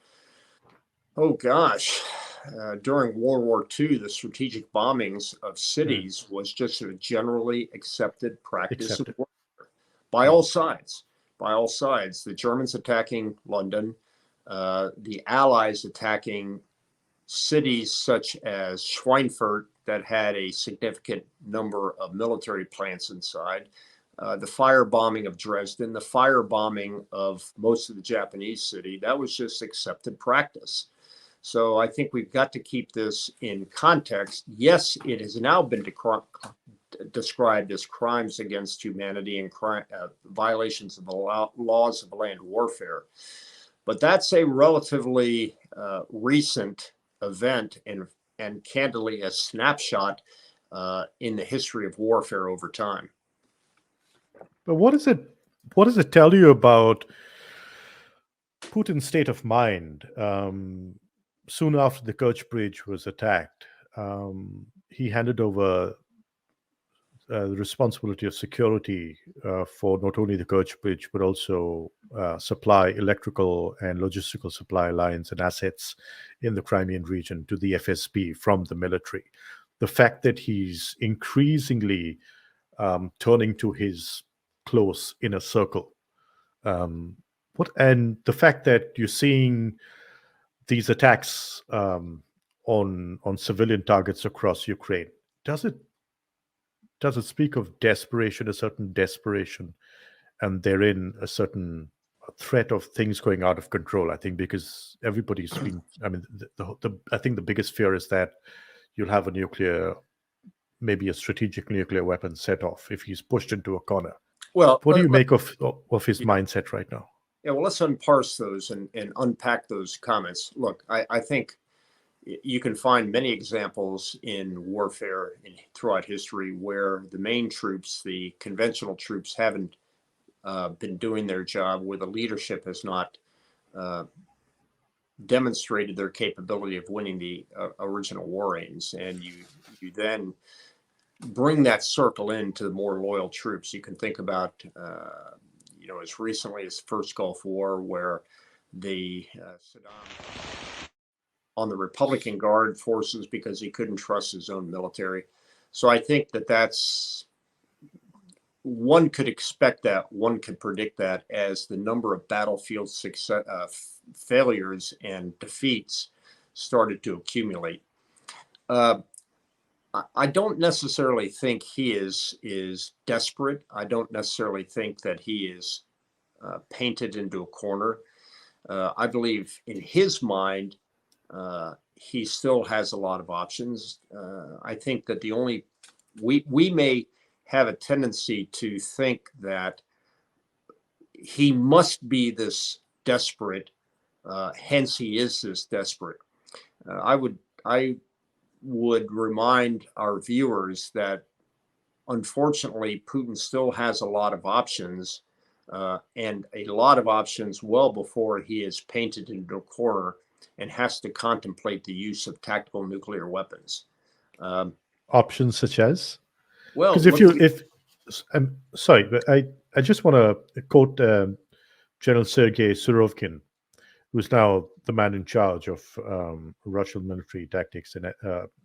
during World War II, the strategic bombings of cities was just a generally accepted practice of warfare by all sides. By all sides, the Germans attacking London, the Allies attacking cities such as Schweinfurt that had a significant number of military plants inside, the firebombing of Dresden, the firebombing of most of the Japanese city. That was just accepted practice. So I think we've got to keep this in context. Yes, it has now been described as crimes against humanity and violations of the laws of land warfare. But that's a relatively recent event and candidly a snapshot in the history of warfare over time. But what does it tell you about Putin's state of mind? Soon after the Kerch bridge was attacked, he handed over the responsibility of security for not only the Kerch bridge, but also supply, electrical and logistical supply lines and assets in the Crimean region to the FSB from the military. The fact that he's increasingly turning to his close inner circle, and the fact that you're seeing these attacks on civilian targets across Ukraine, does it speak of desperation, a certain desperation, and therein a certain threat of things going out of control? I think because everybody's been, I think the biggest fear is that you'll have maybe a strategic nuclear weapon set off if he's pushed into a corner. Well, what do you make of his mindset right now? Yeah, well, let's unparse those and unpack those comments. Look, I think you can find many examples in warfare throughout history where the main troops, the conventional troops, haven't been doing their job, where the leadership has not demonstrated their capability of winning the original war aims, and you then bring that circle into the more loyal troops. You can think about as recently as the first Gulf War, where the Saddam on the Republican Guard forces because he couldn't trust his own military. So I think that's one could expect that, one could predict that as the number of battlefield failures and defeats started to accumulate. I don't necessarily think he is desperate. I don't necessarily think that he is painted into a corner. I believe in his mind, he still has a lot of options. I think that we may have a tendency to think that he must be this desperate, hence he is this desperate. I would remind our viewers that unfortunately Putin still has a lot of options, and a lot of options well before he is painted into a corner and has to contemplate the use of tactical nuclear weapons. Options such as? Well, Because I'm sorry, but I just want to quote General Sergei Surovkin, who's now the man in charge of Russian military tactics and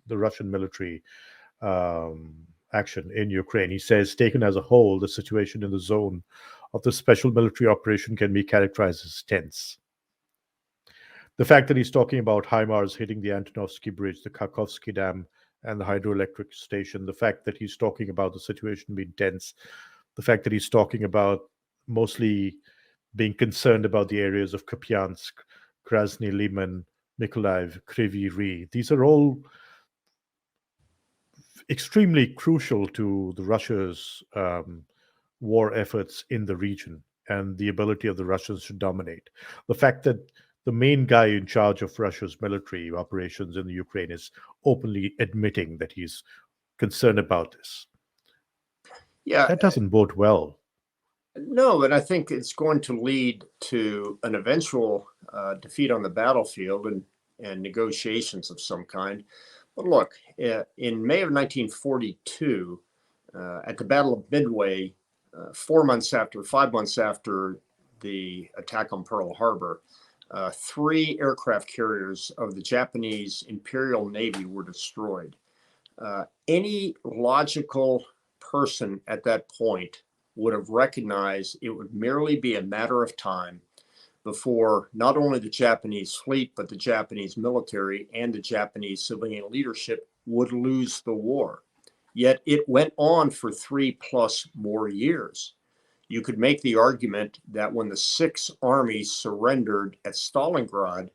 the Russian military action in Ukraine. He says, taken as a whole, the situation in the zone of the special military operation can be characterized as tense. The fact that he's talking about HIMARS hitting the Antonovsky Bridge, the Kharkovsky Dam, and the hydroelectric station, the fact that he's talking about the situation being tense, the fact that he's talking about mostly being concerned about the areas of Kupiansk, Krasny Liman, Mykolaiv, Kryvyi Rih. These are all extremely crucial to the Russia's war efforts in the region and the ability of the Russians to dominate. The fact that the main guy in charge of Russia's military operations in the Ukraine is openly admitting that he's concerned about this. Yeah, that doesn't bode well. No, but I think it's going to lead to an eventual defeat on the battlefield and negotiations of some kind. But look, in May of 1942, at the Battle of Midway, 5 months after the attack on Pearl Harbor, 3 aircraft carriers of the Japanese Imperial Navy were destroyed. Any logical person at that point would have recognized it would merely be a matter of time before not only the Japanese fleet, but the Japanese military and the Japanese civilian leadership would lose the war. Yet it went on for 3+ more years. You could make the argument that when the 6 armies surrendered at Stalingrad,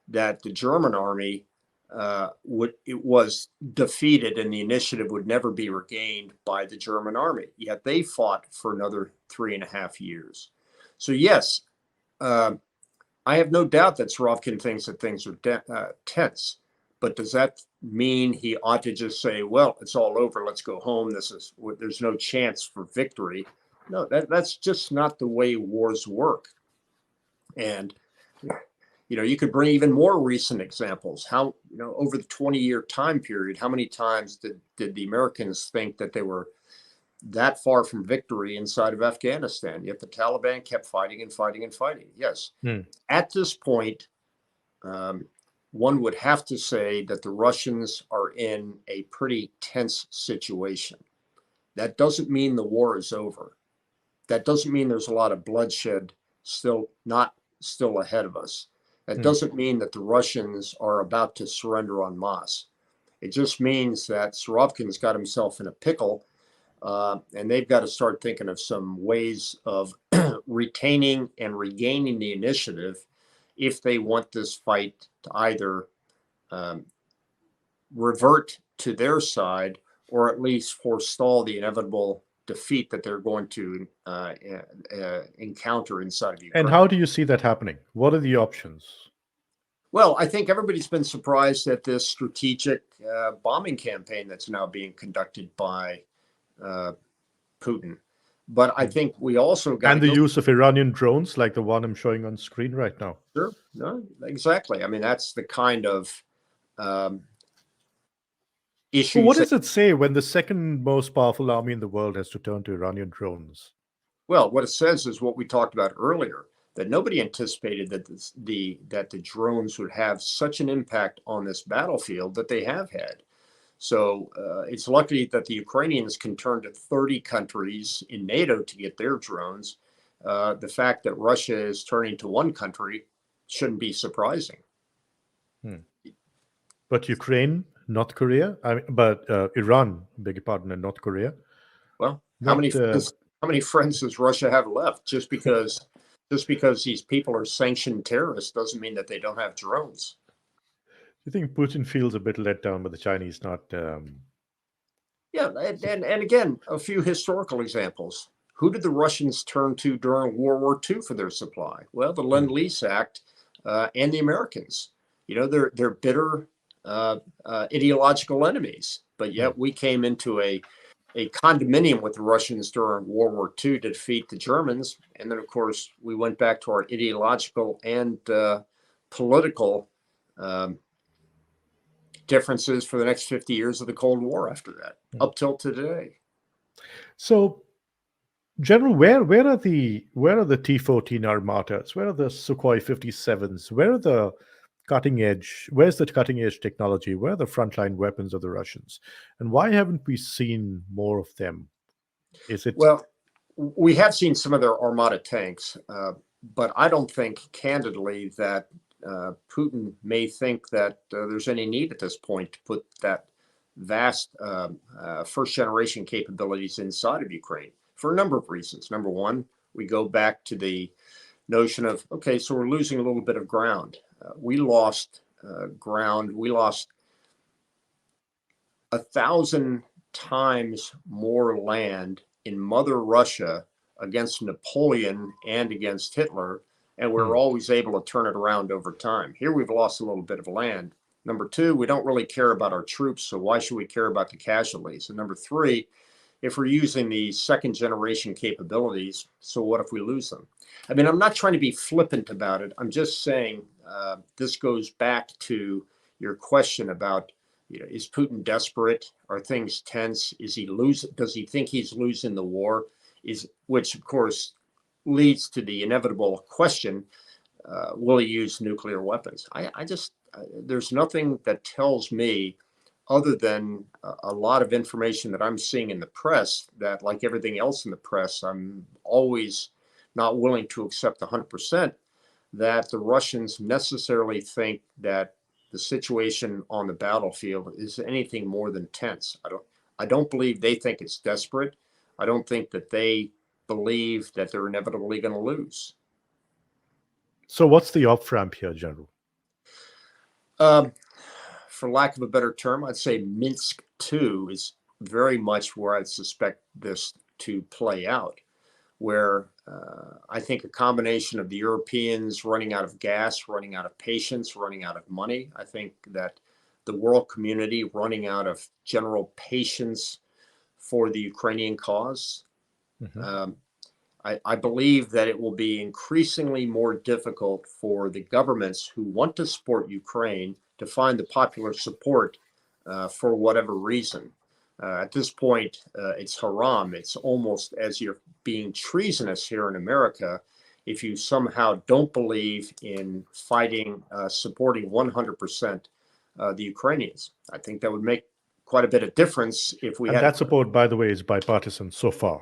that the German army was defeated and the initiative would never be regained by the German army. Yet they fought for another 3.5 years. So yes, I have no doubt that Surovkin thinks that things are tense. But does that mean he ought to just say, well, it's all over, let's go home, there's no chance for victory? No, that's just not the way wars work. And you could bring even more recent examples. How, over the 20-year time period, how many times did the Americans think that they were that far from victory inside of Afghanistan? Yet the Taliban kept fighting and fighting and fighting. Yes. At this point, one would have to say that the Russians are in a pretty tense situation. That doesn't mean the war is over. That doesn't mean there's a lot of bloodshed still ahead of us. That doesn't mean that the Russians are about to surrender en masse. It just means that Surovkin's got himself in a pickle, and they've got to start thinking of some ways of retaining and regaining the initiative if they want this fight to either revert to their side or at least forestall the inevitable defeat that they're going to encounter inside of Ukraine. And how do you see that happening? What are the options? Well, I think everybody's been surprised at this strategic bombing campaign that's now being conducted by Putin. But I think we also got And the use of Iranian drones like the one I'm showing on screen right now. Sure, no, exactly. I mean, that's the kind of issues. So what does it say when the second most powerful army in the world has to turn to Iranian drones? Well, what it says is what we talked about earlier, that nobody anticipated that the drones would have such an impact on this battlefield that they have had. So it's lucky that the Ukrainians can turn to 30 countries in NATO to get their drones. The fact that Russia is turning to one country shouldn't be surprising. But Ukraine, North Korea, but Iran, beg your pardon, and North Korea. Well, how many friends does Russia have left? Just because these people are sanctioned terrorists doesn't mean that they don't have drones. You think Putin feels a bit let down by the Chinese not? Yeah, and again, a few historical examples. Who did the Russians turn to during World War II for their supply? Well, the Lend-Lease Act and the Americans. You know, they're bitter ideological enemies, but yet we came into a condominium with the Russians during World War II to defeat the Germans, and then of course we went back to our ideological and political differences for the next 50 years of the Cold War after that, up till today. So, General, where are the T-14 Armatas? Where are the Sukhoi 57s? Where's the cutting edge technology? Where are the frontline weapons of the Russians? And why haven't we seen more of them? Well, we have seen some of their Armata tanks, but I don't think, candidly, that Putin may think that there's any need at this point to put that vast first-generation capabilities inside of Ukraine for a number of reasons. Number one, we go back to the notion of, okay, so we're losing a little bit of ground. We lost ground. We lost 1,000 times more land in Mother Russia against Napoleon and against Hitler, and we're always able to turn it around over time. Here we've lost a little bit of land. Number two, we don't really care about our troops, so why should we care about the casualties? And number three, if we're using the second generation capabilities, so what if we lose them? I mean, I'm not trying to be flippant about it. I'm just saying this goes back to your question about, you know, is Putin desperate? Are things tense? Does he think he's losing the war? Which of course leads to the inevitable question, will he use nuclear weapons? There's nothing that tells me, other than a lot of information that I'm seeing in the press, that, like everything else in the press, I'm always not willing to accept 100%, that the Russians necessarily think that the situation on the battlefield is anything more than tense. I don't believe they think it's desperate. I don't think that they believe that they're inevitably going to lose. So what's the off-ramp here, General? For lack of a better term, I'd say Minsk 2 is very much where I'd suspect this to play out, where I think a combination of the Europeans running out of gas, running out of patience, running out of money. I think that the world community running out of general patience for the Ukrainian cause. I believe that it will be increasingly more difficult for the governments who want to support Ukraine to find the popular support for whatever reason. At this point, it's haram. It's almost as you're being treasonous here in America if you somehow don't believe in fighting, supporting 100% the Ukrainians. I think that would make quite a bit of difference if we had. And that support, by the way, is bipartisan so far.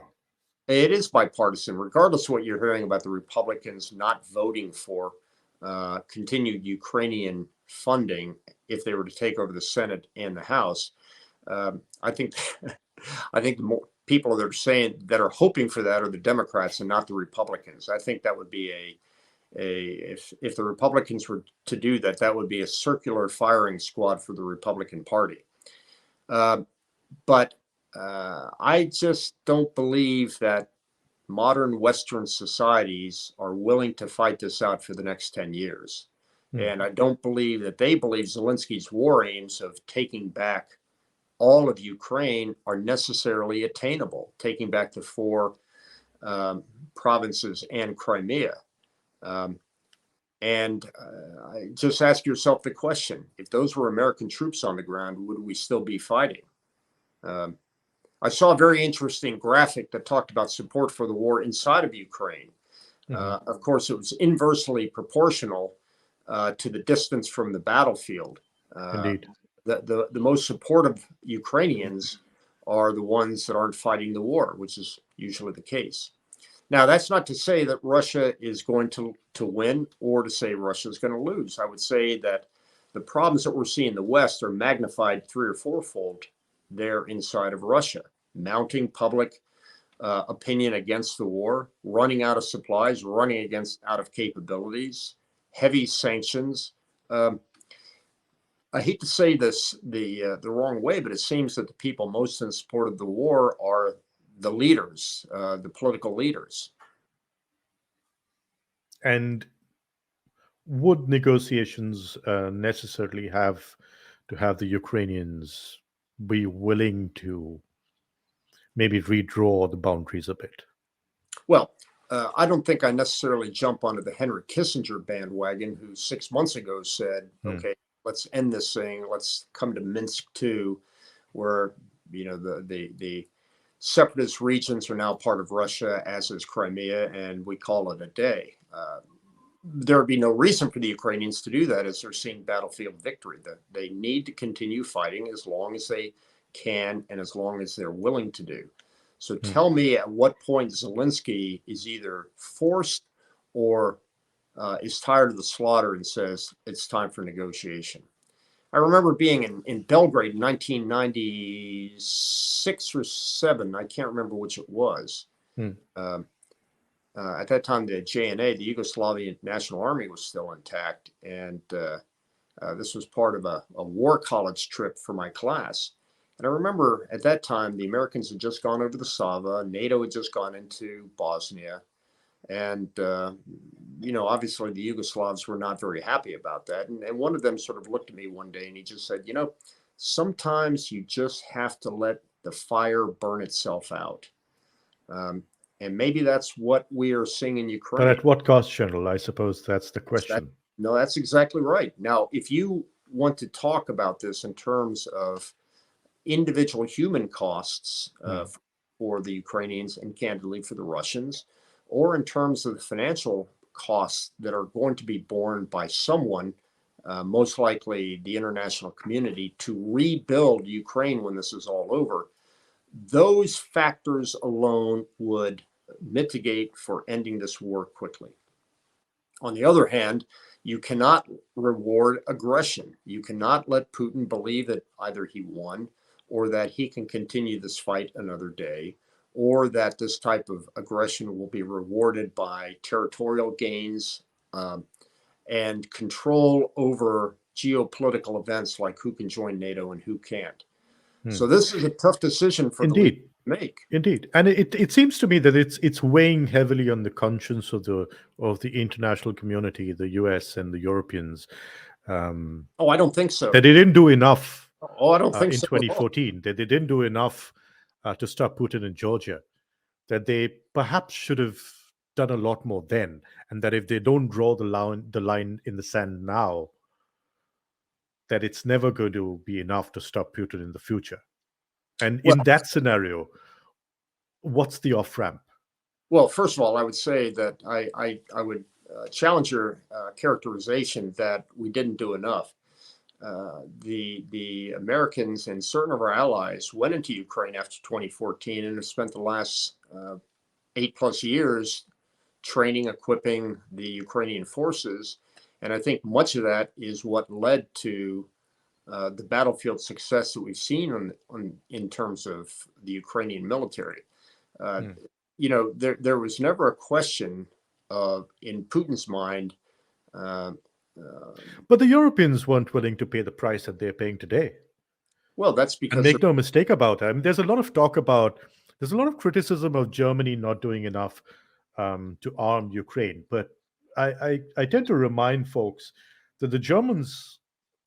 It is bipartisan, regardless of what you're hearing about the Republicans not voting for continued Ukrainian funding if they were to take over the Senate and the House. I think the more people that are hoping for that are the Democrats and not the Republicans. I think that would be if the Republicans were to do that, that would be a circular firing squad for the Republican Party. But I just don't believe that modern Western societies are willing to fight this out for the next 10 years. And I don't believe that they believe Zelensky's war aims of taking back all of Ukraine are necessarily attainable, taking back the four provinces and Crimea. Just ask yourself the question, if those were American troops on the ground, would we still be fighting? I saw a very interesting graphic that talked about support for the war inside of Ukraine. Of course, it was inversely proportional to the distance from the battlefield. Indeed. The most supportive Ukrainians are the ones that aren't fighting the war, which is usually the case. Now, that's not to say that Russia is going to win or to say Russia is going to lose. I would say that the problems that we're seeing in the West are magnified 3- or 4-fold there inside of Russia. Mounting public opinion against the war, running out of supplies, running out of capabilities, heavy sanctions. I hate to say this the wrong way, but it seems that the people most in support of the war are the leaders, the political leaders. And would negotiations necessarily have to have the Ukrainians be willing to maybe redraw the boundaries a bit? Well, I don't think I necessarily jump onto the Henry Kissinger bandwagon, who 6 months ago said, okay, let's end this thing. Let's come to Minsk II, where, you know, the separatist regions are now part of Russia, as is Crimea, and we call it a day. There would be no reason for the Ukrainians to do that, as they're seeing battlefield victory. That they need to continue fighting as long as they can and as long as they're willing to do. So tell me at what point Zelensky is either forced or is tired of the slaughter and says it's time for negotiation. I remember being in Belgrade in 1996 or 7. I can't remember which it was. At that time, the JNA, the Yugoslavian National Army, was still intact. And this was part of a war college trip for my class. And I remember at that time, the Americans had just gone over the Sava. NATO had just gone into Bosnia. And, you know, obviously the Yugoslavs were not very happy about that. And one of them sort of looked at me one day and he just said, you know, sometimes you just have to let the fire burn itself out. And maybe that's what we are seeing in Ukraine. But at what cost, General? I suppose that's the question. No, that's exactly right. Now, if you want to talk about this in terms of individual human costs for the Ukrainians and candidly for the Russians, or in terms of the financial costs that are going to be borne by someone, most likely the international community, to rebuild Ukraine when this is all over, those factors alone would mitigate for ending this war quickly. On the other hand, you cannot reward aggression. You cannot let Putin believe that either he won or that he can continue this fight another day, or that this type of aggression will be rewarded by territorial gains and control over geopolitical events like who can join NATO and who can't. So this is a tough decision for the leader to make. Indeed, and it seems to me that it's weighing heavily on the conscience of the international community, the US and the Europeans. Oh, I don't think so. That they didn't do enough. Oh, I don't think in so 2014, that they didn't do enough to stop Putin in Georgia. That they perhaps should have done a lot more then, and that if they don't draw the line in the sand now, that it's never going to be enough to stop Putin in the future. And in that scenario, what's the off-ramp? Well, first of all, I would say that I would challenge your characterization that we didn't do enough. The Americans and certain of our allies went into Ukraine after 2014 and have spent the last 8+ years training, equipping the Ukrainian forces. And I think much of that is what led to the battlefield success that we've seen in terms of the Ukrainian military. You know, there was never a question in Putin's mind. But the Europeans weren't willing to pay the price that they're paying today. Well, that's And because make no mistake about it. I mean, there's a lot of criticism of Germany not doing enough to arm Ukraine. But I tend to remind folks that the Germans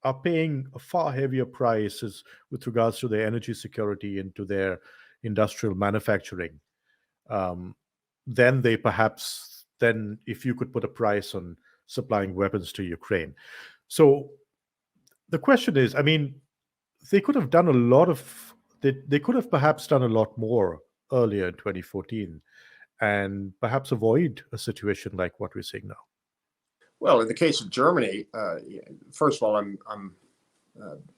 are paying a far heavier prices with regards to their energy security and to their industrial manufacturing um, than if you could put a price on supplying weapons to Ukraine. So the question is, I mean, they could have done a lot of they could have perhaps done a lot more earlier in 2014 and perhaps avoid a situation like what we're seeing now. well, in the case of Germany, first of all,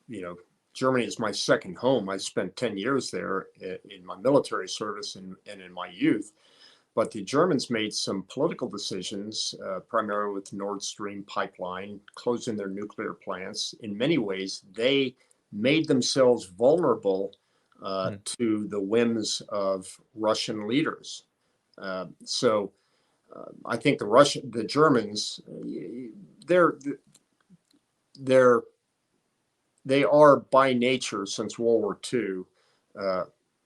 you know, Germany is my second home. I spent 10 years there in my military service and in my youth. But the Germans made some political decisions, primarily with the Nord Stream pipeline, closing their nuclear plants. In many ways, they made themselves vulnerable to the whims of Russian leaders. So I think the Germans, they are by nature, since World War II.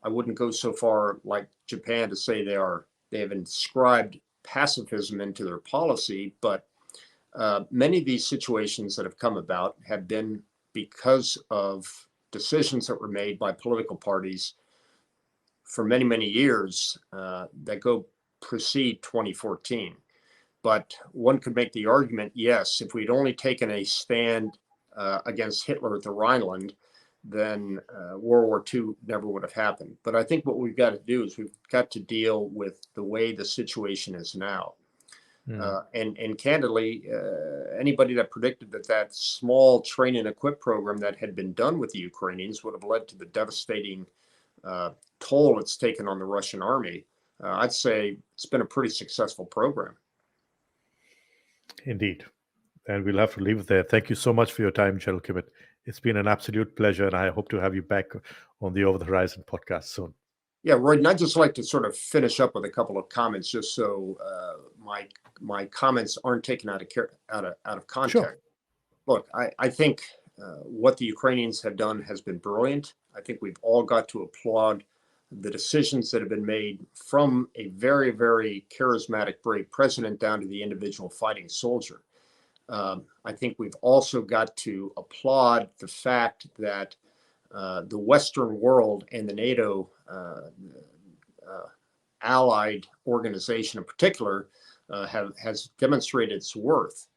I wouldn't go so far like Japan to say they have inscribed pacifism into their policy, but many of these situations that have come about have been because of decisions that were made by political parties for many, many years that precede 2014. But one could make the argument, yes, if we'd only taken a stand against Hitler at the Rhineland, then World War II never would have happened. But I think what we've got to do is we've got to deal with the way the situation is now. And candidly, anybody that predicted that small train and equip program that had been done with the Ukrainians would have led to the devastating toll it's taken on the Russian army, I'd say it's been a pretty successful program. Indeed. And we'll have to leave it there. Thank you so much for your time, General Kimmitt. It's been an absolute pleasure, and I hope to have you back on the Over the Horizon podcast soon. Yeah, Roy, I'd just like to sort of finish up with a couple of comments, just so my comments aren't taken out of context. Sure. Look, I think what the Ukrainians have done has been brilliant. I think we've all got to applaud the decisions that have been made from a very, very charismatic, brave president down to the individual fighting soldier. I think we've also got to applaud the fact that the Western world and the NATO allied organization in particular has demonstrated its worth.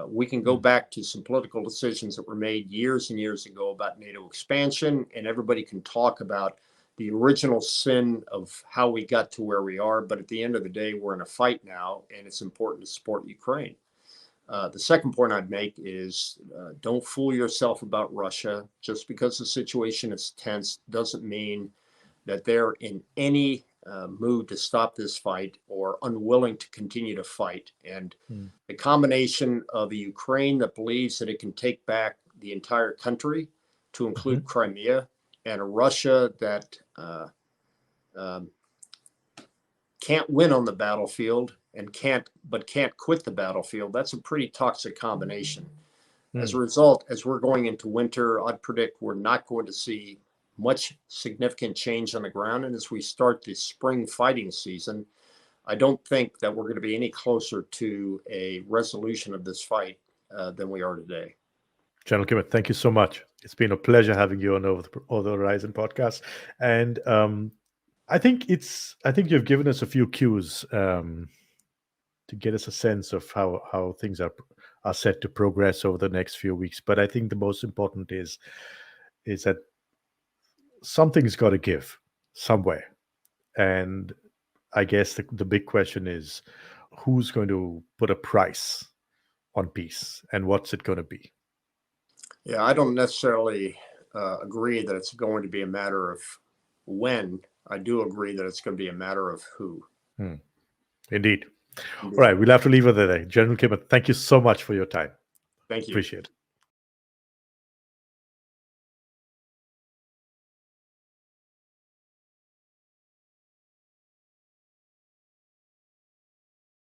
We can go back to some political decisions that were made years and years ago about NATO expansion, and everybody can talk about the original sin of how we got to where we are. But at the end of the day, we're in a fight now, and it's important to support Ukraine. The second point I'd make is don't fool yourself about Russia. Just because the situation is tense doesn't mean that they're in any mood to stop this fight or unwilling to continue to fight. And the combination of a Ukraine that believes that it can take back the entire country, to include Crimea, and a Russia that can't win on the battlefield and can't quit the battlefield, that's a pretty toxic combination. As a result, as we're going into winter, I'd predict we're not going to see much significant change on the ground. And as we start the spring fighting season, I don't think that we're going to be any closer to a resolution of this fight than we are today. General Kimmitt, thank you so much. It's been a pleasure having you on Over the Horizon podcast. And I think you've given us a few cues to get us a sense of how things are set to progress over the next few weeks. But I think the most important is that something's got to give somewhere. And I guess the big question is, who's going to put a price on peace, and what's it going to be? Yeah, I don't necessarily agree that it's going to be a matter of when. I do agree that it's going to be a matter of who. Indeed. All right, we'll have to leave it there. General Kimmitt, thank you so much for your time. Thank you. Appreciate it.